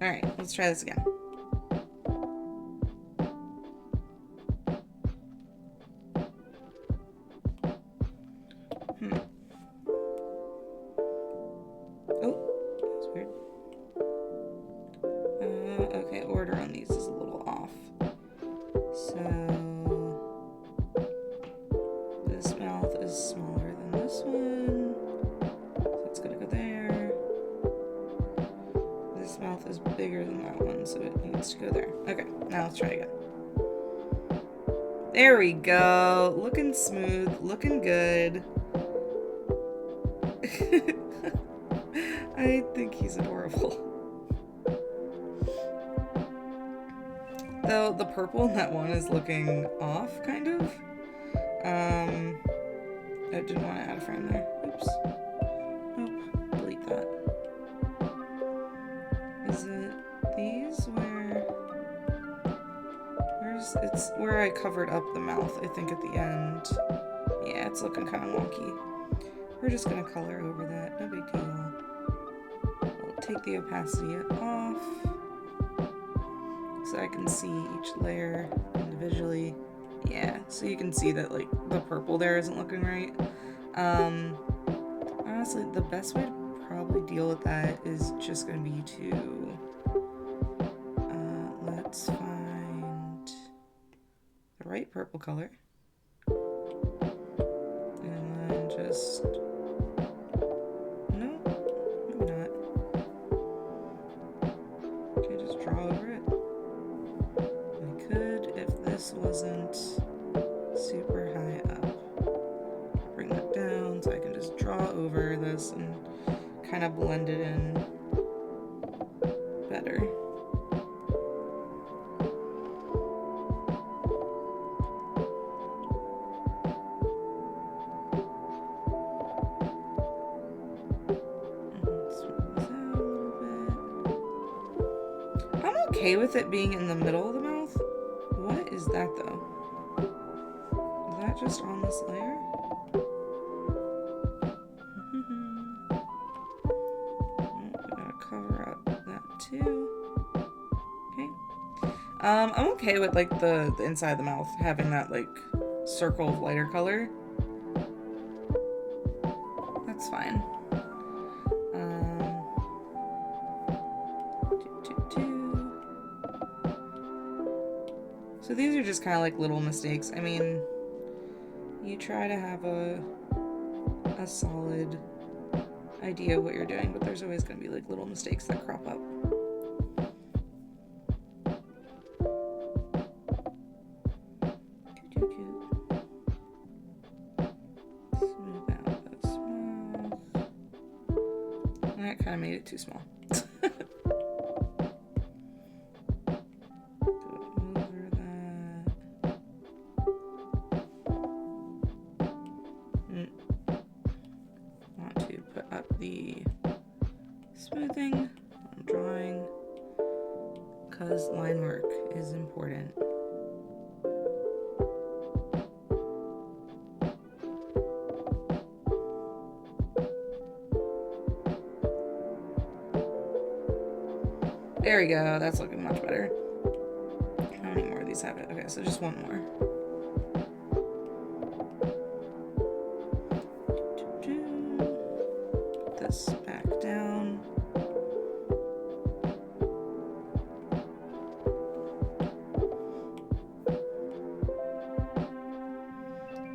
Alright, let's try this again. Oh, that's weird. Okay, order on these is a little off. So this mouth is smaller than this one. So it's gonna go there. This mouth is bigger than that one, so it needs to go there. Okay, now let's try again. There we go. Looking smooth, looking good. I think he's adorable. Though the purple in that one is looking off, kind of. I didn't want to add a frame there. Oops. Nope. Delete that. Is it these it's where I covered up the mouth, I think, at the end. Yeah, it's looking kind of wonky. We're just gonna color over that, no big deal. We'll take the opacity off so I can see each layer individually. Yeah, so you can see that like the purple there isn't looking right. Honestly, the best way to probably deal with that is just gonna be to let's find the right purple color and then just no, maybe not. Okay, just draw over it. I could, if this wasn't super high up, bring that down so I can just draw over this and kind of blend it in better. Okay with it being in the middle of the mouth. What is that though? Is that just on this layer? We gotta cover up that too. Okay. I'm okay with like the inside of the mouth having that like circle of lighter color. That's fine. So these are just kind of like little mistakes. I mean, you try to have a solid idea of what you're doing, but there's always going to be like little mistakes that crop up. Smooth out this mouth. That kind of made it too small. The smoothing I'm drawing because line work is important. There we go. That's looking much better. How many more of these have it? Okay, so just one more. Put this back down.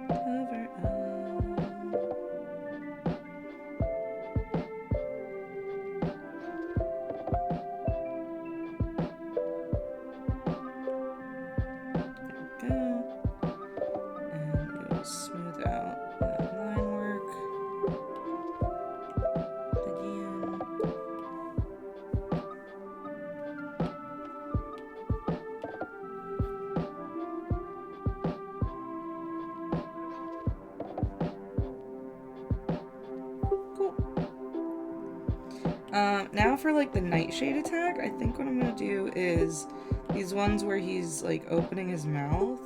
Cover up. Smooth out that line work again. Cool. Now for like the Nightshade attack, I think what I'm gonna do is these ones where he's like opening his mouth.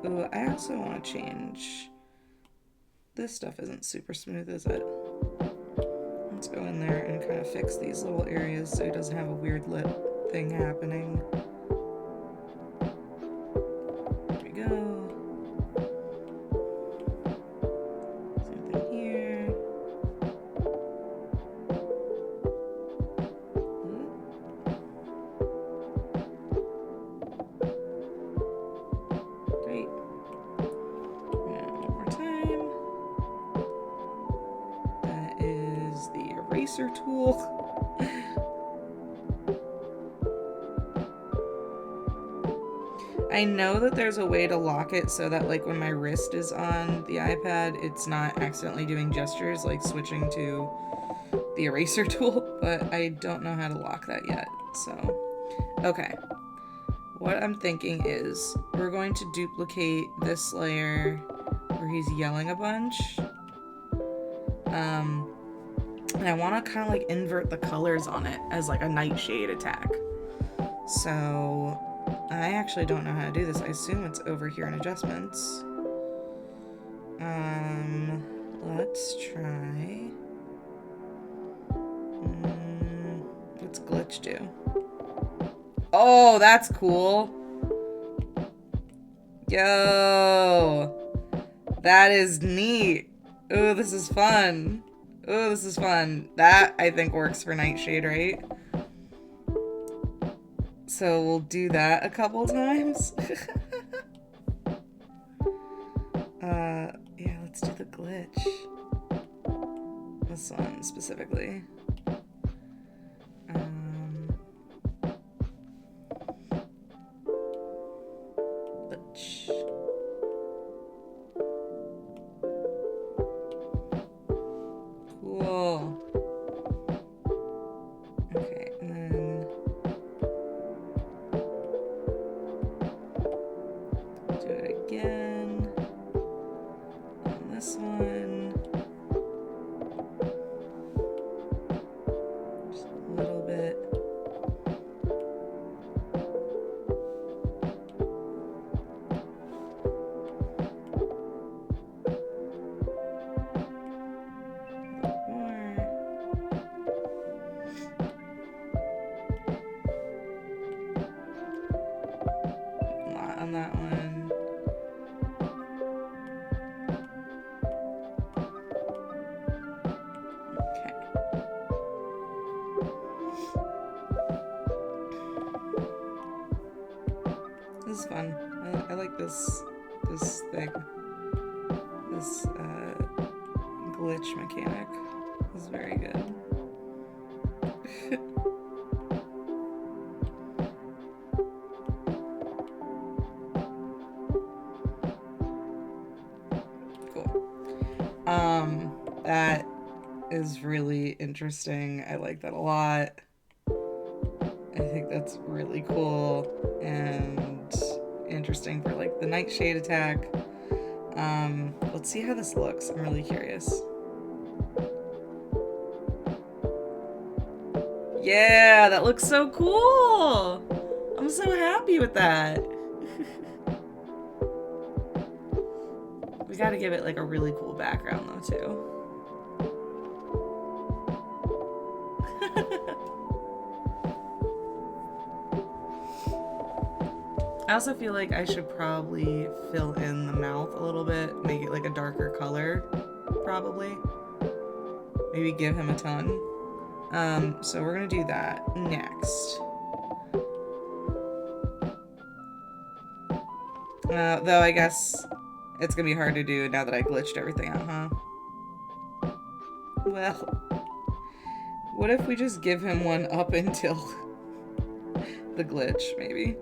Ooh, I also want to change. This stuff isn't super smooth, is it? Let's go in there and kind of fix these little areas so he doesn't have a weird lip thing happening. There we go. Same thing here. Great. One more time. That is the eraser tool. I know that there's a way to lock it so that like when my wrist is on the iPad, it's not accidentally doing gestures like switching to the eraser tool, but I don't know how to lock that yet. So, okay. What I'm thinking is we're going to duplicate this layer where he's yelling a bunch. And I want to kind of like invert the colors on it as like a Nightshade attack. So I actually don't know how to do this. I assume it's over here in adjustments. Let's try. What's glitch do? Oh, that's cool. Yo, that is neat. Oh, this is fun. Oh, this is fun. That I think works for Nightshade, right? So we'll do that a couple times. Yeah, let's do the glitch. This one specifically. Glitch. Cool. Okay, and then do it again on this one. Just a little bit. On that one. Okay. This is fun. I like this thing. This glitch mechanic is very good. That is really interesting. I like that a lot. I think that's really cool and interesting for like the Nightshade attack. Let's see how this looks. I'm really curious. Yeah, that looks so cool. I'm so happy with that. We gotta give it like a really cool background though too. I also feel like I should probably fill in the mouth a little bit, make it like a darker color, probably. Maybe give him a tongue. So we're gonna do that next. Though I guess it's gonna be hard to do now that I glitched everything out, huh? Well, what if we just give him one up until the glitch, maybe?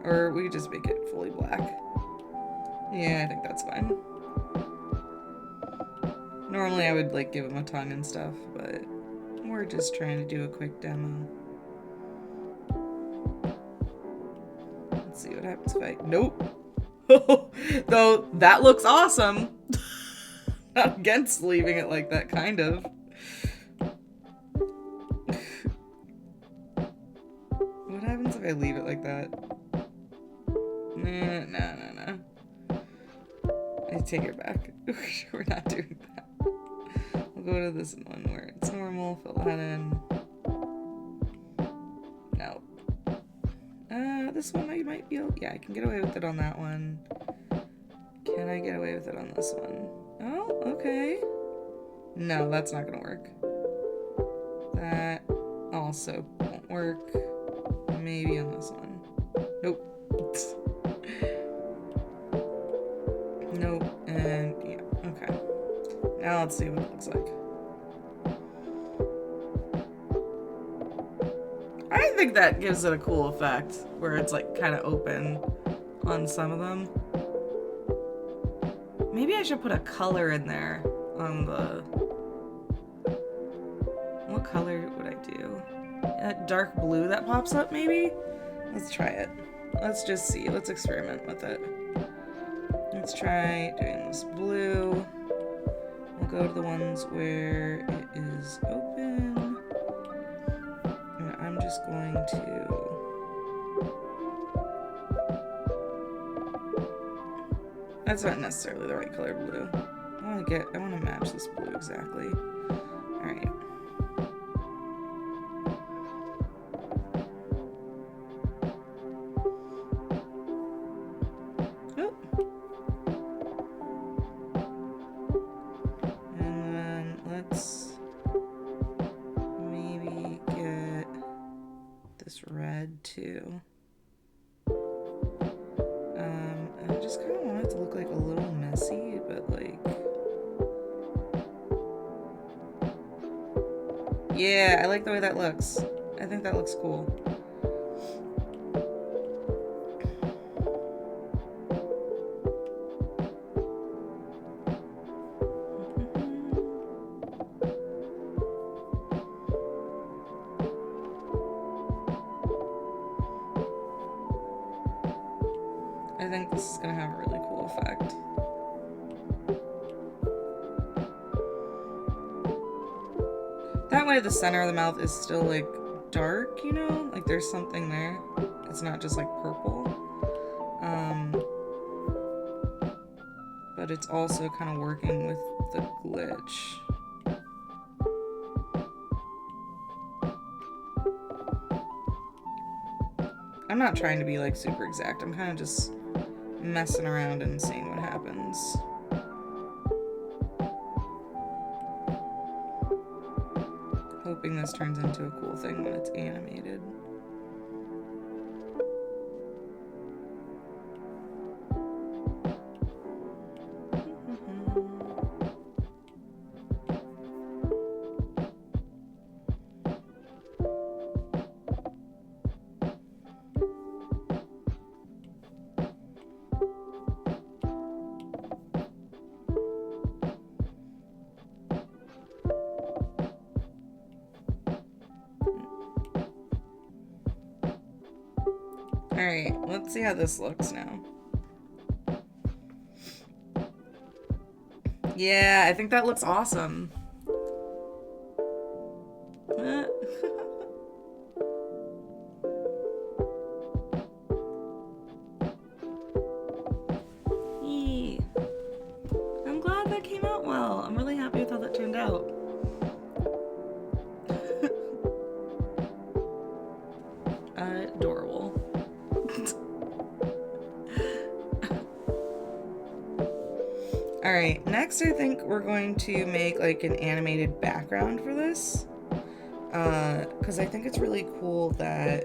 Or we just make it fully black. Yeah, I think that's fine. Normally I would like give him a tongue and stuff, but we're just trying to do a quick demo. Let's see what happens if I... Nope! Though, that looks awesome! Not against leaving it like that, kind of. What happens if I leave it like that? Nah. I take it back. We're not doing that. We'll go to this one where it's normal, fill that in. No. This one I might be able... Yeah, I can get away with it on that one. Can I get away with it on this one? Oh, okay. No, that's not gonna work. That also won't work. Maybe on this one. Nope. Nope. And yeah, okay. Now let's see what it looks like. I think that gives it a cool effect where it's like kind of open on some of them. Maybe I should put a color in there on the... What color would I do? That dark blue that pops up, maybe? Let's try it. Let's just see. Let's experiment with it. Let's try doing this blue. We'll go to the ones where it is open. And I'm just going to... That's not necessarily the right color blue. I want to match this blue exactly. Alright. Oh. And then let's maybe get this red too. I just kind of want it to look like a little messy, but like... Yeah, I like the way that looks. I think that looks cool. I think this is gonna have a really cool effect. That way the center of the mouth is still like dark, you know? Like there's something there. It's not just like purple. But it's also kind of working with the glitch. I'm not trying to be like super exact. I'm kind of just messing around and seeing what happens. Hoping this turns into a cool thing when it's animated. Alright, let's see how this looks now. Yeah, I think that looks awesome. Yee. I'm glad that came out well. I'm really happy with how that turned out. Adorable. Okay, next I think we're going to make like an animated background for this. Because I think it's really cool that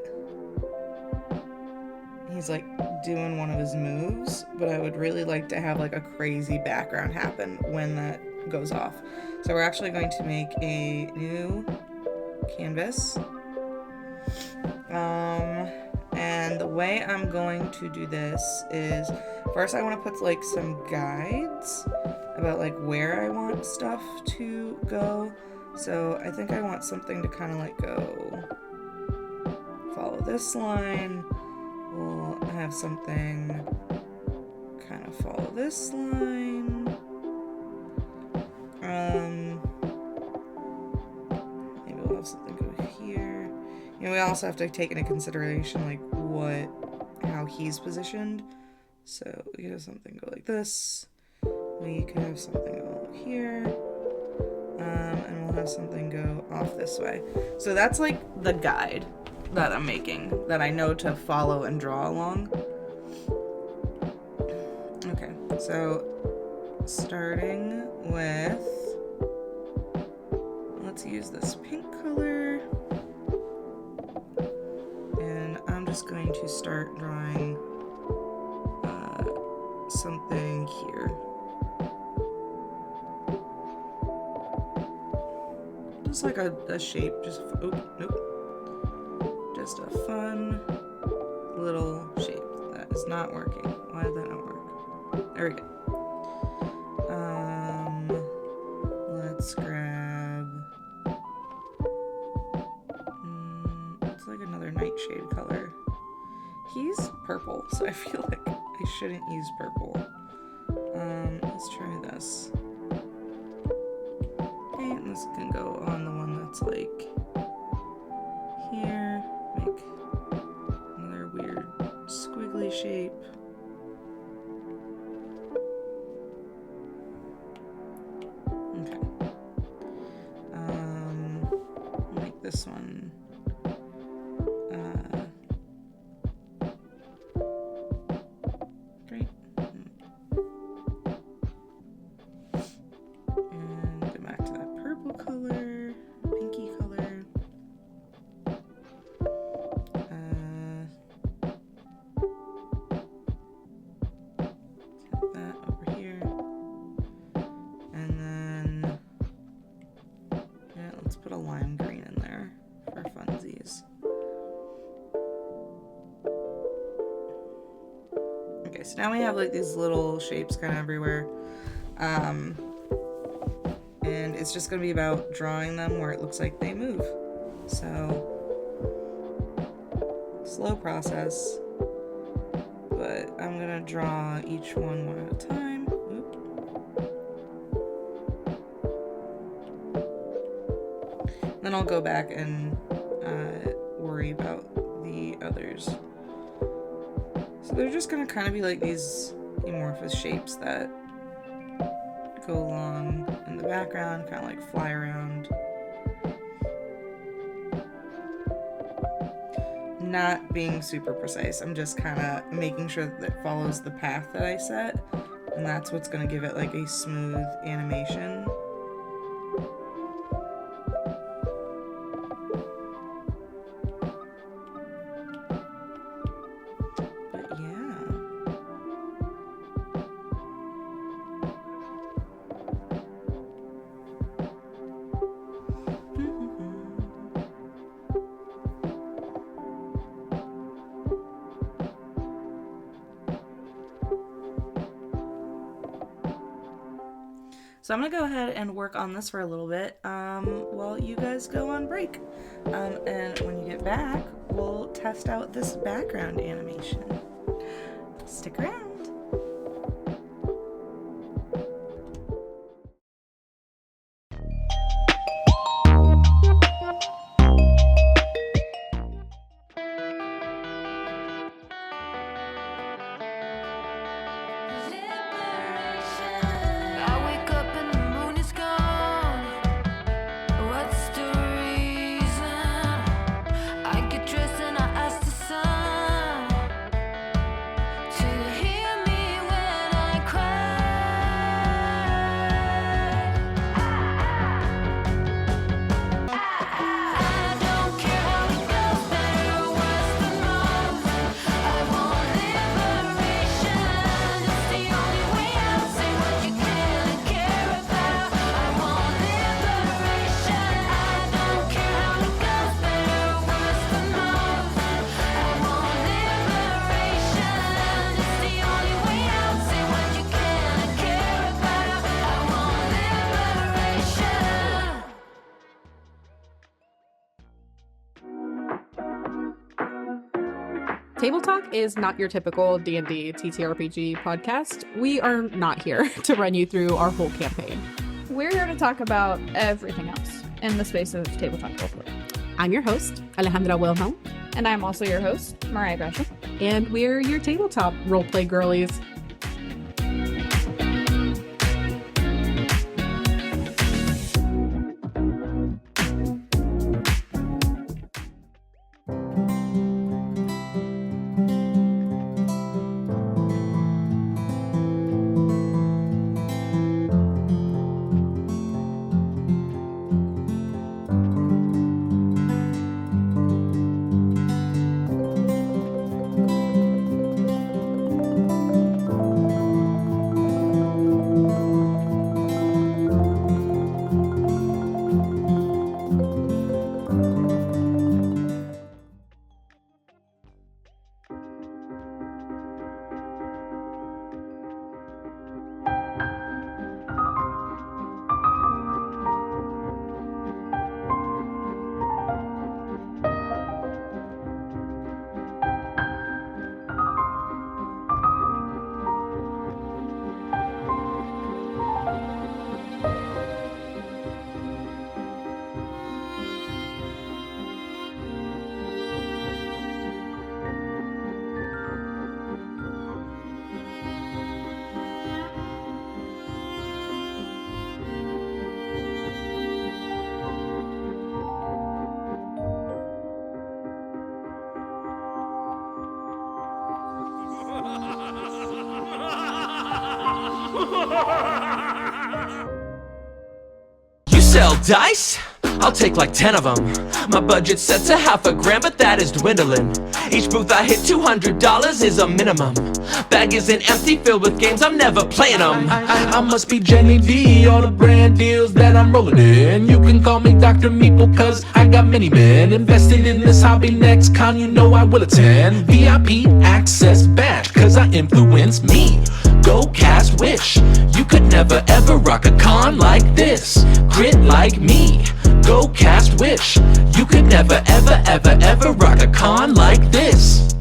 he's like doing one of his moves, but I would really like to have like a crazy background happen when that goes off. So we're actually going to make a new canvas. And the way I'm going to do this is first I want to put like some guides about like where I want stuff to go. So I think I want something to kind of like go follow this line. We'll have something kind of follow this line. Maybe we'll have something go here. You know, we also have to take into consideration like how he's positioned. So we could have something go like this. We could have something go here. And we'll have something go off this way. So that's like the guide that I'm making that I know to follow and draw along. Okay, so starting with, let's use this pink color, and I'm just going to start drawing something here. Just like a shape, just, just a fun little shape. That is not working. Why did that not work? There we go. Let's grab, it's like another Nightshade color. He's purple, so I feel like I shouldn't use purple. Let's try this. Okay, and this can go on the one that's like here. Make another weird squiggly shape. Okay. Make this one. Great. And go back to that purple color, pinky color. Put that over here. And then, yeah, let's put a lime green in there for funsies. Okay, so now we have like these little shapes kind of everywhere. And it's just going to be about drawing them where it looks like they move. So, slow process, but I'm going to draw each one at a time. Oop. Then I'll go back and worry about the others. So they're just going to kind of be like these amorphous shapes that go along in the background, kind of like fly around. Not being super precise, I'm just kind of making sure that it follows the path that I set, and that's what's going to give it like a smooth animation. But yeah. So I'm gonna go ahead and work on this for a little bit while you guys go on break. And when you get back, we'll test out this background animation. Stick around. Dressed and I asked the sun to hear Table Talk is not your typical D&D TTRPG podcast. We are not here to run you through our whole campaign. We're here to talk about everything else in the space of tabletop roleplay. I'm your host, Alejandra Wilhelm. And I'm also your host, Mariah Gresham. And we're your tabletop roleplay girlies. You sell dice? I'll take like 10 of them. My budget's set to $50,000, but that is dwindling. Each booth I hit, $200 is a minimum. Bag isn't empty, filled with games, I'm never playing them. I must be Jenny D, all the brand deals that I'm rolling in. You can call me Dr. Meeple, cause I got many men invested in this hobby. Next con, you know I will attend. VIP access badge, cause I influence me. Go cast wish. You could never ever rock a con like this. Crit like me. Go cast wish. You could never ever ever ever rock a con like this.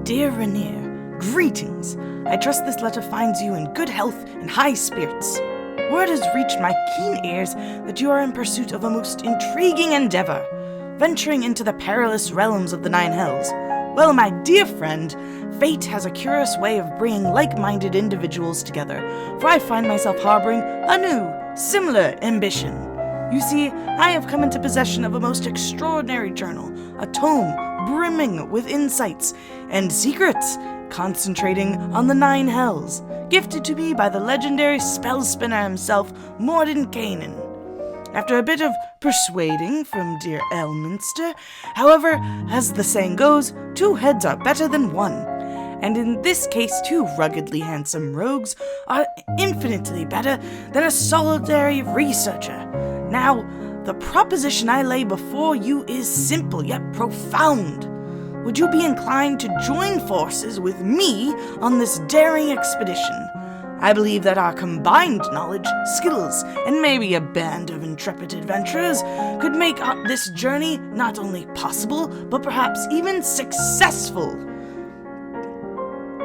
Dear Rainier, greetings. I trust this letter finds you in good health and high spirits. Word has reached my keen ears that you are in pursuit of a most intriguing endeavor, venturing into the perilous realms of the Nine Hells. Well, my dear friend, fate has a curious way of bringing like-minded individuals together, for I find myself harboring a new, similar ambition. You see, I have come into possession of a most extraordinary journal, a tome brimming with insights and secrets, concentrating on the Nine Hells, gifted to me by the legendary spell spinner himself, Mordenkainen. After a bit of persuading from dear Elminster, however, as the saying goes, 2 heads are better than 1. And in this case, 2 ruggedly handsome rogues are infinitely better than a solitary researcher. Now, the proposition I lay before you is simple yet profound. Would you be inclined to join forces with me on this daring expedition? I believe that our combined knowledge, skills, and maybe a band of intrepid adventurers could make this journey not only possible, but perhaps even successful.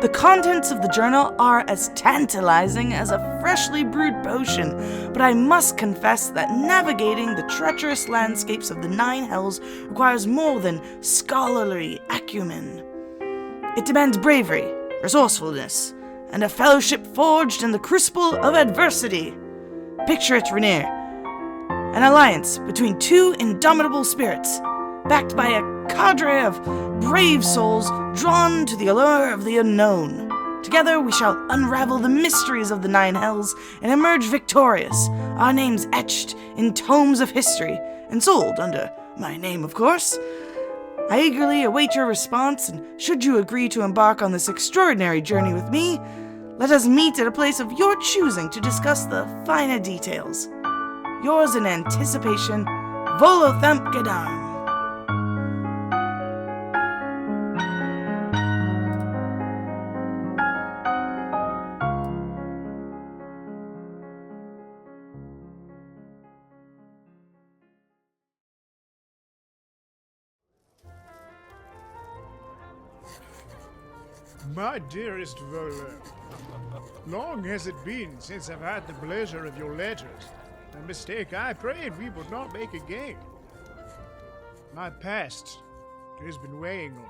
The contents of the journal are as tantalizing as a freshly brewed potion, but I must confess that navigating the treacherous landscapes of the Nine Hells requires more than scholarly acumen. It demands bravery, resourcefulness, and a fellowship forged in the crucible of adversity. Picture it, Rainier. An alliance between 2 indomitable spirits, backed by a cadre of brave souls drawn to the allure of the unknown. Together we shall unravel the mysteries of the Nine Hells and emerge victorious, our names etched in tomes of history, and sold under my name, of course. I eagerly await your response, and should you agree to embark on this extraordinary journey with me, let us meet at a place of your choosing to discuss the finer details. Yours in anticipation, Volothamp Gadam. My dearest Volo, long has it been since I've had the pleasure of your letters. A mistake I prayed we would not make again. My past has been weighing on me,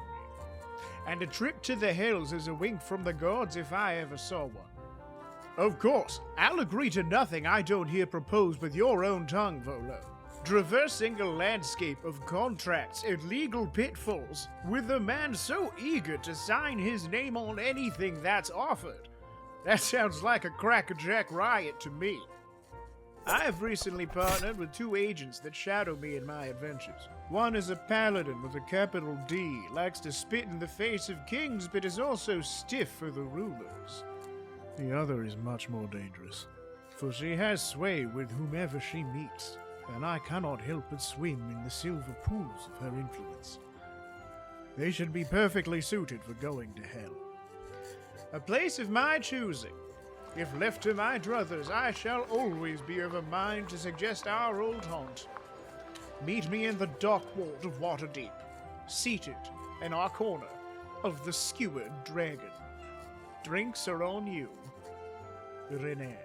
and a trip to the hills is a wink from the gods if I ever saw one. Of course, I'll agree to nothing I don't hear proposed with your own tongue, Volo. Traversing a landscape of contracts and legal pitfalls with a man so eager to sign his name on anything that's offered. That sounds like a crackerjack riot to me. I have recently partnered with 2 agents that shadow me in my adventures. One is a paladin with a capital D, likes to spit in the face of kings but is also stiff for the rulers. The other is much more dangerous, for she has sway with whomever she meets, and I cannot help but swim in the silver pools of her influence. They should be perfectly suited for going to hell. A place of my choosing. If left to my druthers, I shall always be of a mind to suggest our old haunt. Meet me in the dark vault of Waterdeep, seated in our corner of the skewered dragon. Drinks are on you, Renee.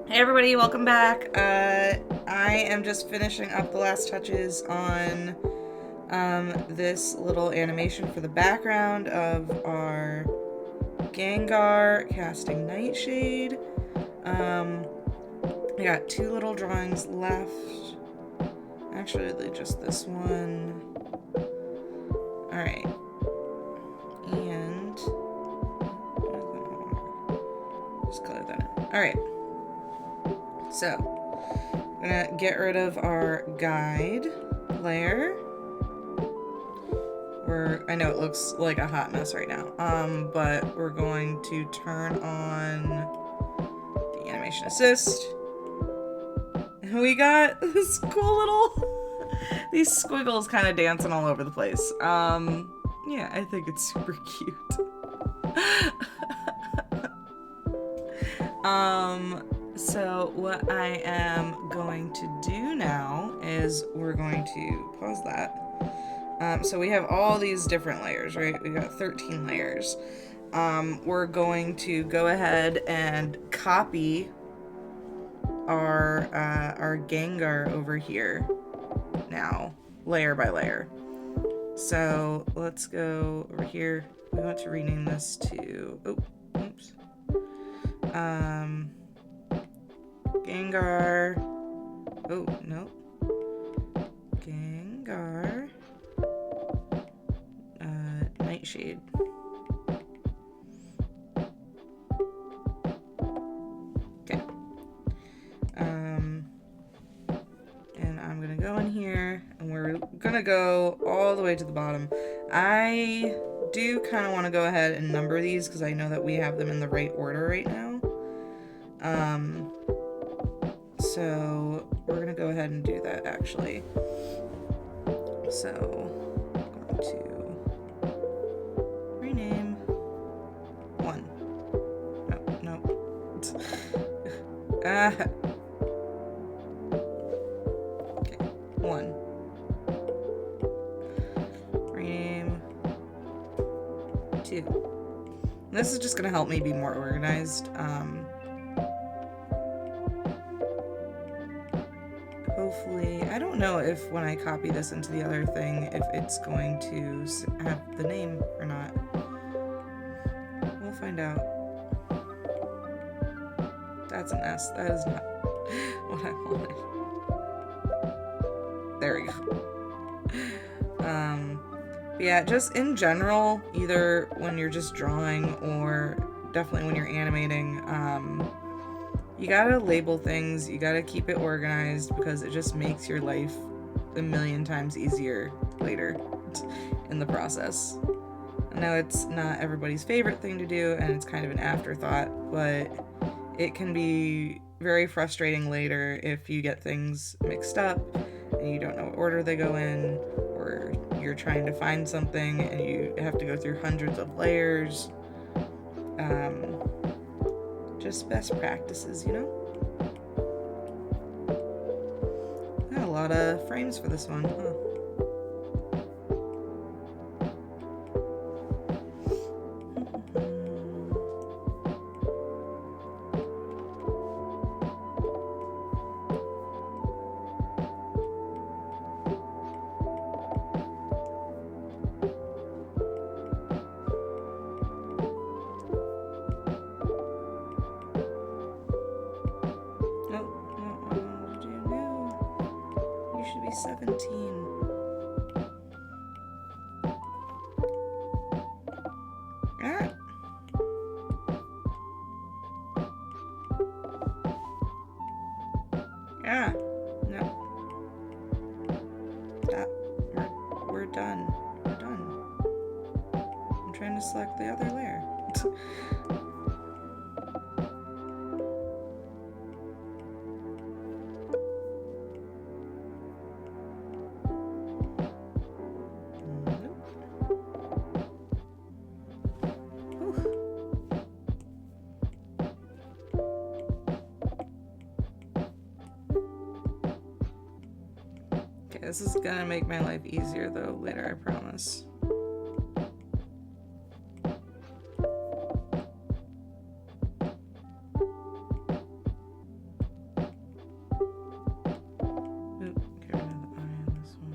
Hey everybody, welcome back. I am just finishing up the last touches on this little animation for the background of our Gengar casting Nightshade. I got 2 little drawings left. Actually, just this one. Alright. And just color that in. Alright. So, I'm gonna get rid of our guide layer. I know it looks like a hot mess right now, but we're going to turn on the animation assist. And we got this cool little, these squiggles kind of dancing all over the place. Yeah, I think it's super cute. So what I am going to do now is we're going to pause that. So we have all these different layers, right? We got 13 layers. We're going to go ahead and copy our Gengar over here now, layer by layer. So let's go over here. We want to rename this to, oops. Gengar. Oh, no. Gengar. Nightshade. Okay. And I'm gonna go in gonna go all the way to the bottom. I do kind of want to go ahead and number these because I know that we have them in the right order right now. So we're gonna go ahead and do that actually. So I'm going to rename 1. No. Okay, 1. Rename 2. And this is just gonna help me be more organized. Hopefully, I don't know if when I copy this into the other thing, if it's going to have the name or not. We'll find out. That's an S. That is not what I wanted. There we go. But yeah, just in general, either when you're just drawing or definitely when you're animating, you gotta label things, you gotta keep it organized because it just makes your life a million times easier later in the process. I know it's not everybody's favorite thing to do and it's kind of an afterthought, but it can be very frustrating later if you get things mixed up and you don't know what order they go in, or you're trying to find something and you have to go through hundreds of layers. Just best practices, you know? Got a lot of frames for this one, huh? Should be 17. Ah. Ah. No. Stop. We're done. We're done. I'm trying to select the other layer. This is gonna make my life easier though later, I promise. Oop, get rid of the eye on this one.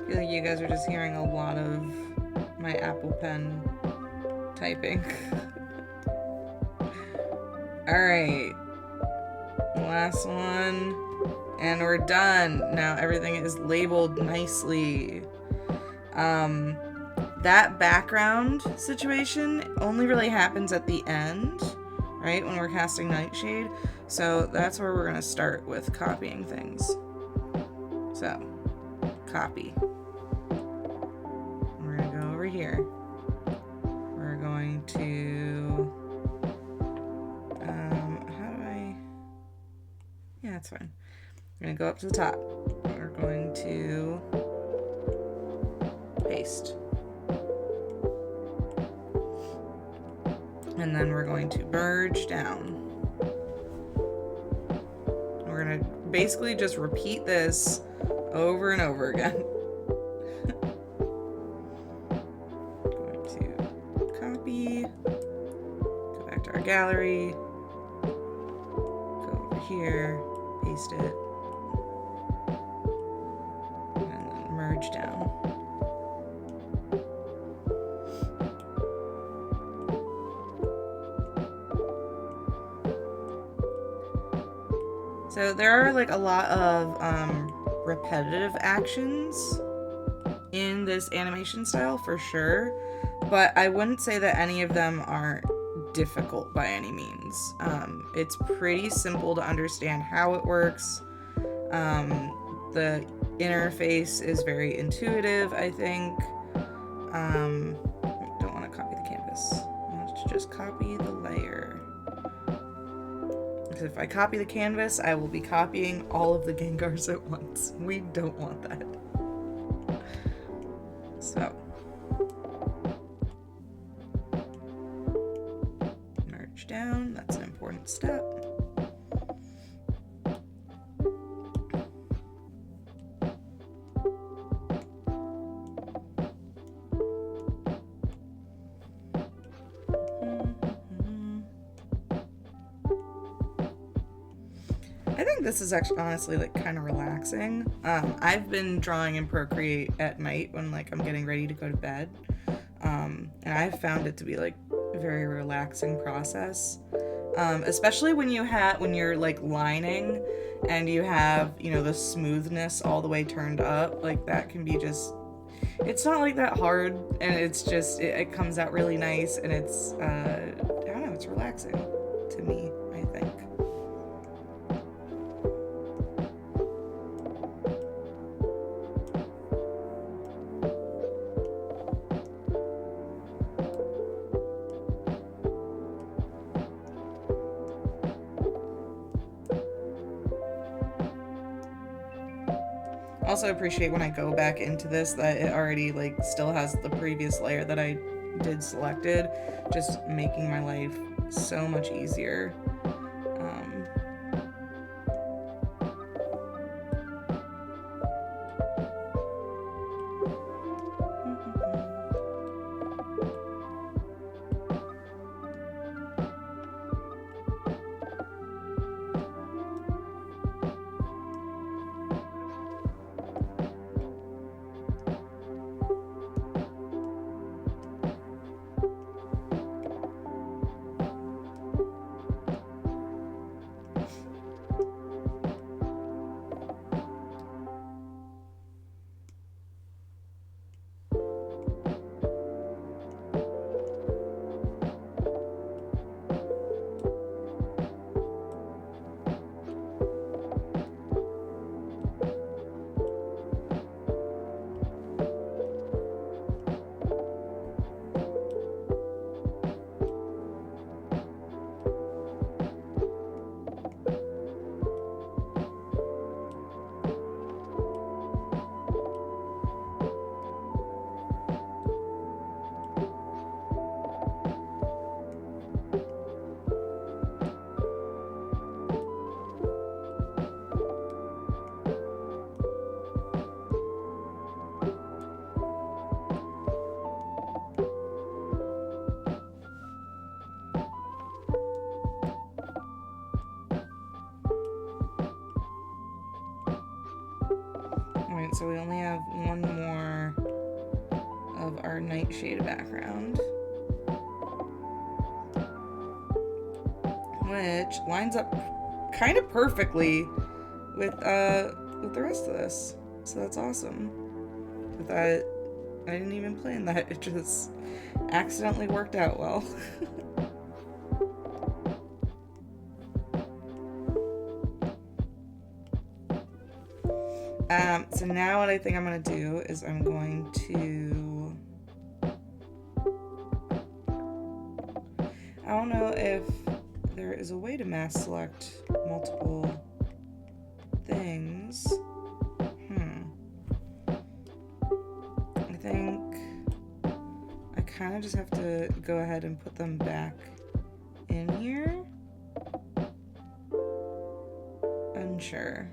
I feel like you guys are just hearing a lot of my Apple Pen typing. Alright. Last one. And we're done. Now everything is labeled nicely. That background situation only really happens at the end, right? When we're casting Nightshade. So that's where we're going to start with copying things. So, copy. We're going to go over here. We're going to, how do I, yeah, that's fine. We're going to go up to the top. We're going to paste. And then we're going to merge down. We're going to basically just repeat this over and over again. Going to copy, go back to our gallery, go over here, paste it, and then merge down. So there are like a lot of repetitive actions in this animation style for sure, but I wouldn't say that any of them are difficult by any means. It's pretty simple to understand how it works. The interface is very intuitive, I think. Don't want to copy the canvas. I want to just copy the layer. If I copy the canvas, I will be copying all of the Gengars at once. We don't want that. So. Merge down, that's an important step. I think this is actually honestly like kind of relaxing. I've been drawing in Procreate at night when like I'm getting ready to go to bed, and I've found it to be like a very relaxing process, especially when you're like lining and you have, you know, the smoothness all the way turned up. Like that can be just, it's not like that hard, and it's just it comes out really nice, and it's I don't know, it's relaxing to me, I think. Also appreciate when I go back into this that it already like still has the previous layer that I did selected, just making my life so much easier. Alright, so we only have one more of our Nightshade background, which lines up kind of perfectly with the rest of this. So that's awesome. With that, I didn't even plan that. It just accidentally worked out well. So now what I think I'm going to do is I'm going to, I don't know if there is a way to mass select multiple things. I think I kind of just have to go ahead and put them back in here and sure.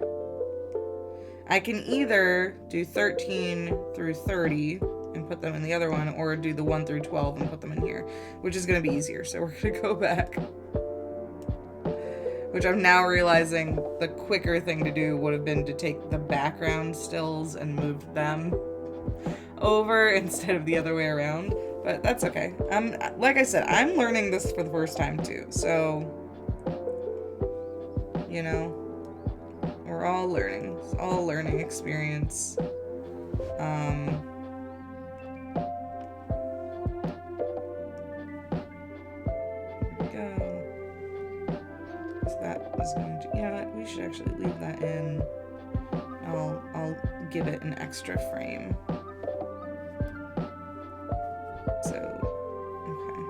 I can either do 13 through 30 and put them in the other one, or do the 1 through 12 and put them in here, which is going to be easier. So we're going to go back. Which I'm now realizing the quicker thing to do would have been to take the background stills and move them over instead of the other way around. But that's okay. Like I said, I'm learning this for the first time too. So, you know, we're all learning. It's all a learning experience. There we go. So that is going to, you know what, we should actually leave that in. I'll give it an extra frame. So, okay.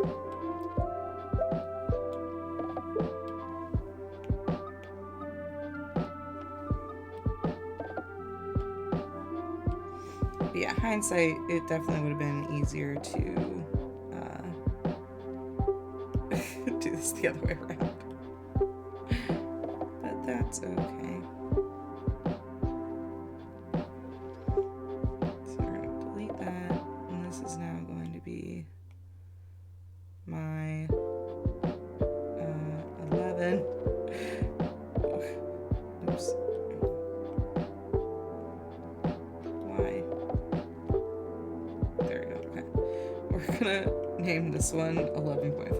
But yeah, hindsight, it definitely would have been easier to do this the other way around. But that's okay. So we're going to delete that, and this is now going to be my 11. Oops. Why? There we go. Okay. We're gonna name this one 11.5.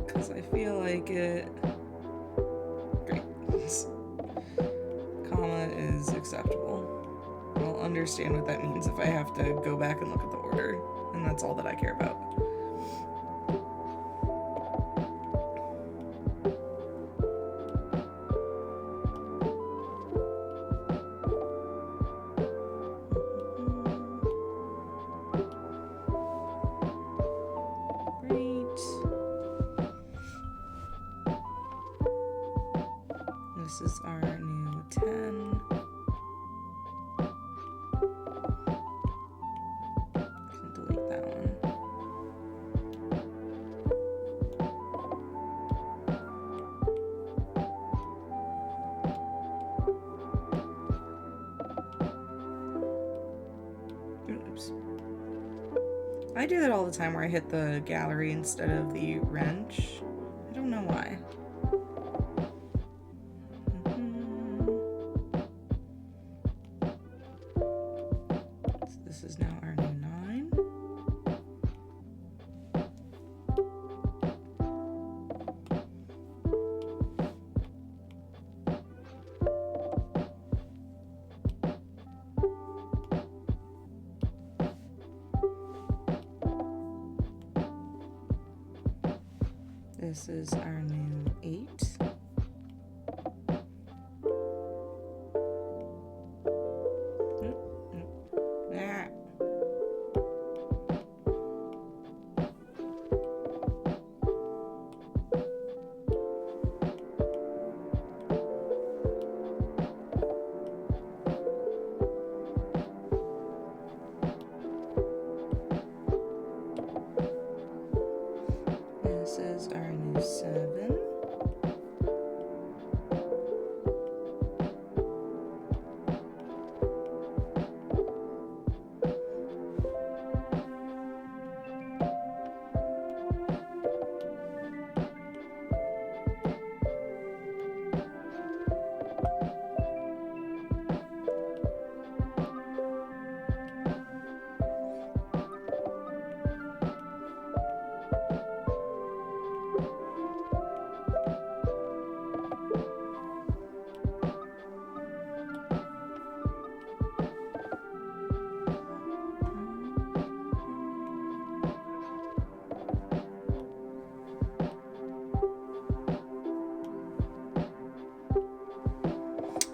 Because I feel like it. Great. Comma is acceptable. I'll understand what that means if I have to go back and look at the order, and that's all that I care about. Great. This is our new 10. Can delete that one. Oops. I do that all the time where I hit the gallery instead of the wrench. I don't know why. So this is now our new 9. This is our new 8. Ah. This is our new 7.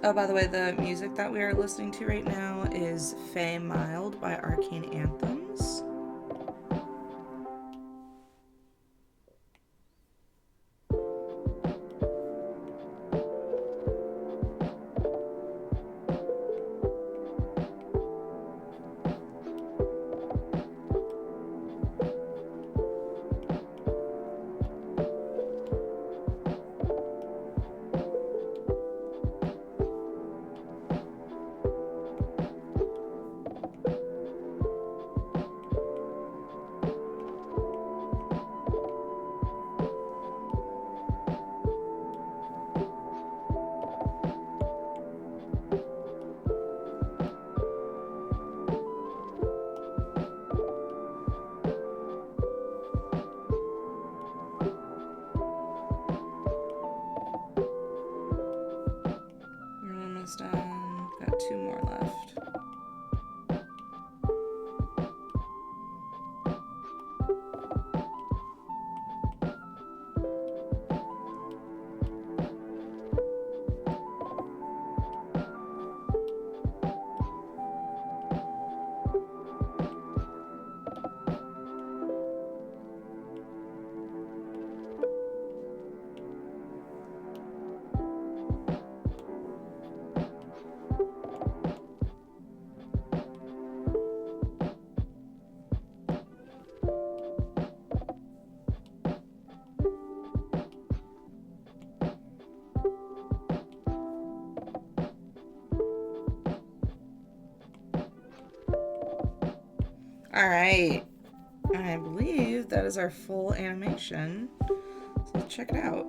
Oh, by the way, the music that we are listening to right now is Fae Mild by Arcane Anthems. All right. I believe that is our full animation. So let's check it out.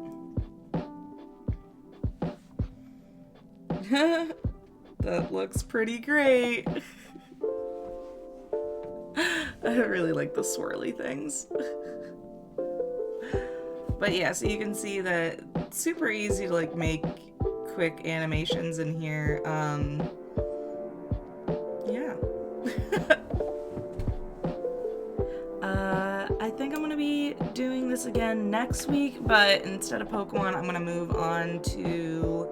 That looks pretty great. I really like the swirly things. But yeah, so you can see that it's super easy to like make quick animations in here. Yeah. I think I'm gonna be doing this again next week, but instead of Pokemon, I'm gonna move on to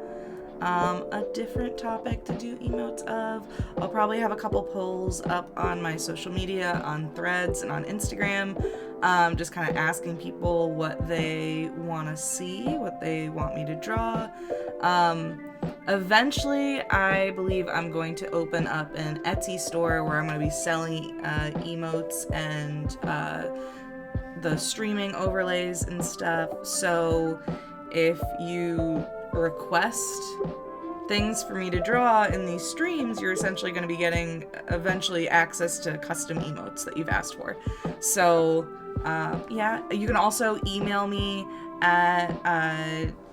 a different topic to do emotes of. I'll probably have a couple polls up on my social media, on Threads and on Instagram, just kind of asking people what they want to see, what they want me to draw. Eventually, I believe I'm going to open up an Etsy store where I'm going to be selling emotes and the streaming overlays and stuff. So if you request things for me to draw in these streams, you're essentially going to be getting eventually access to custom emotes that you've asked for. So yeah, you can also email me at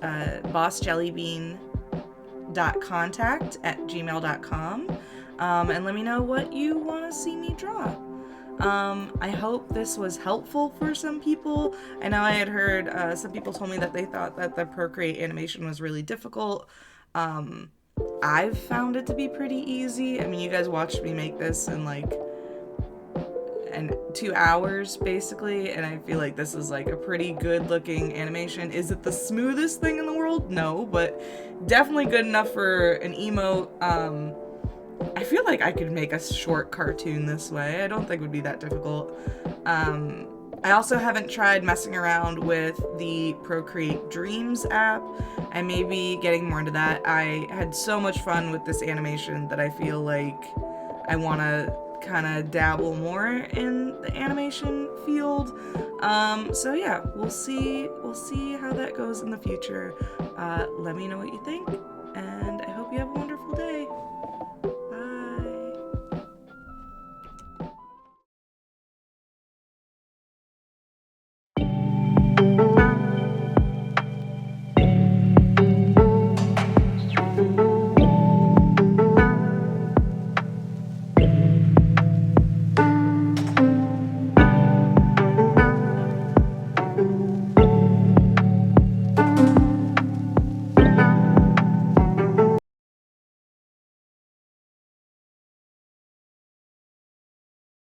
bossjellybean.contact@gmail.com and let me know what you want to see me draw. I hope this was helpful for some people. I know I had heard some people told me that they thought that the Procreate animation was really difficult. I've found it to be pretty easy. I mean, you guys watched me make this in like 2 hours basically, and I feel like this is like a pretty good looking animation. Is it the smoothest thing in the world? No, but definitely good enough for an emote. I feel like I could make a short cartoon this way. I don't think it would be that difficult. I also haven't tried messing around with the Procreate Dreams app. I may be getting more into that. I had so much fun with this animation that I feel like I want to kind of dabble more in the animation field. So yeah, we'll see how that goes in the future. Let me know what you think, and I hope you have a wonderful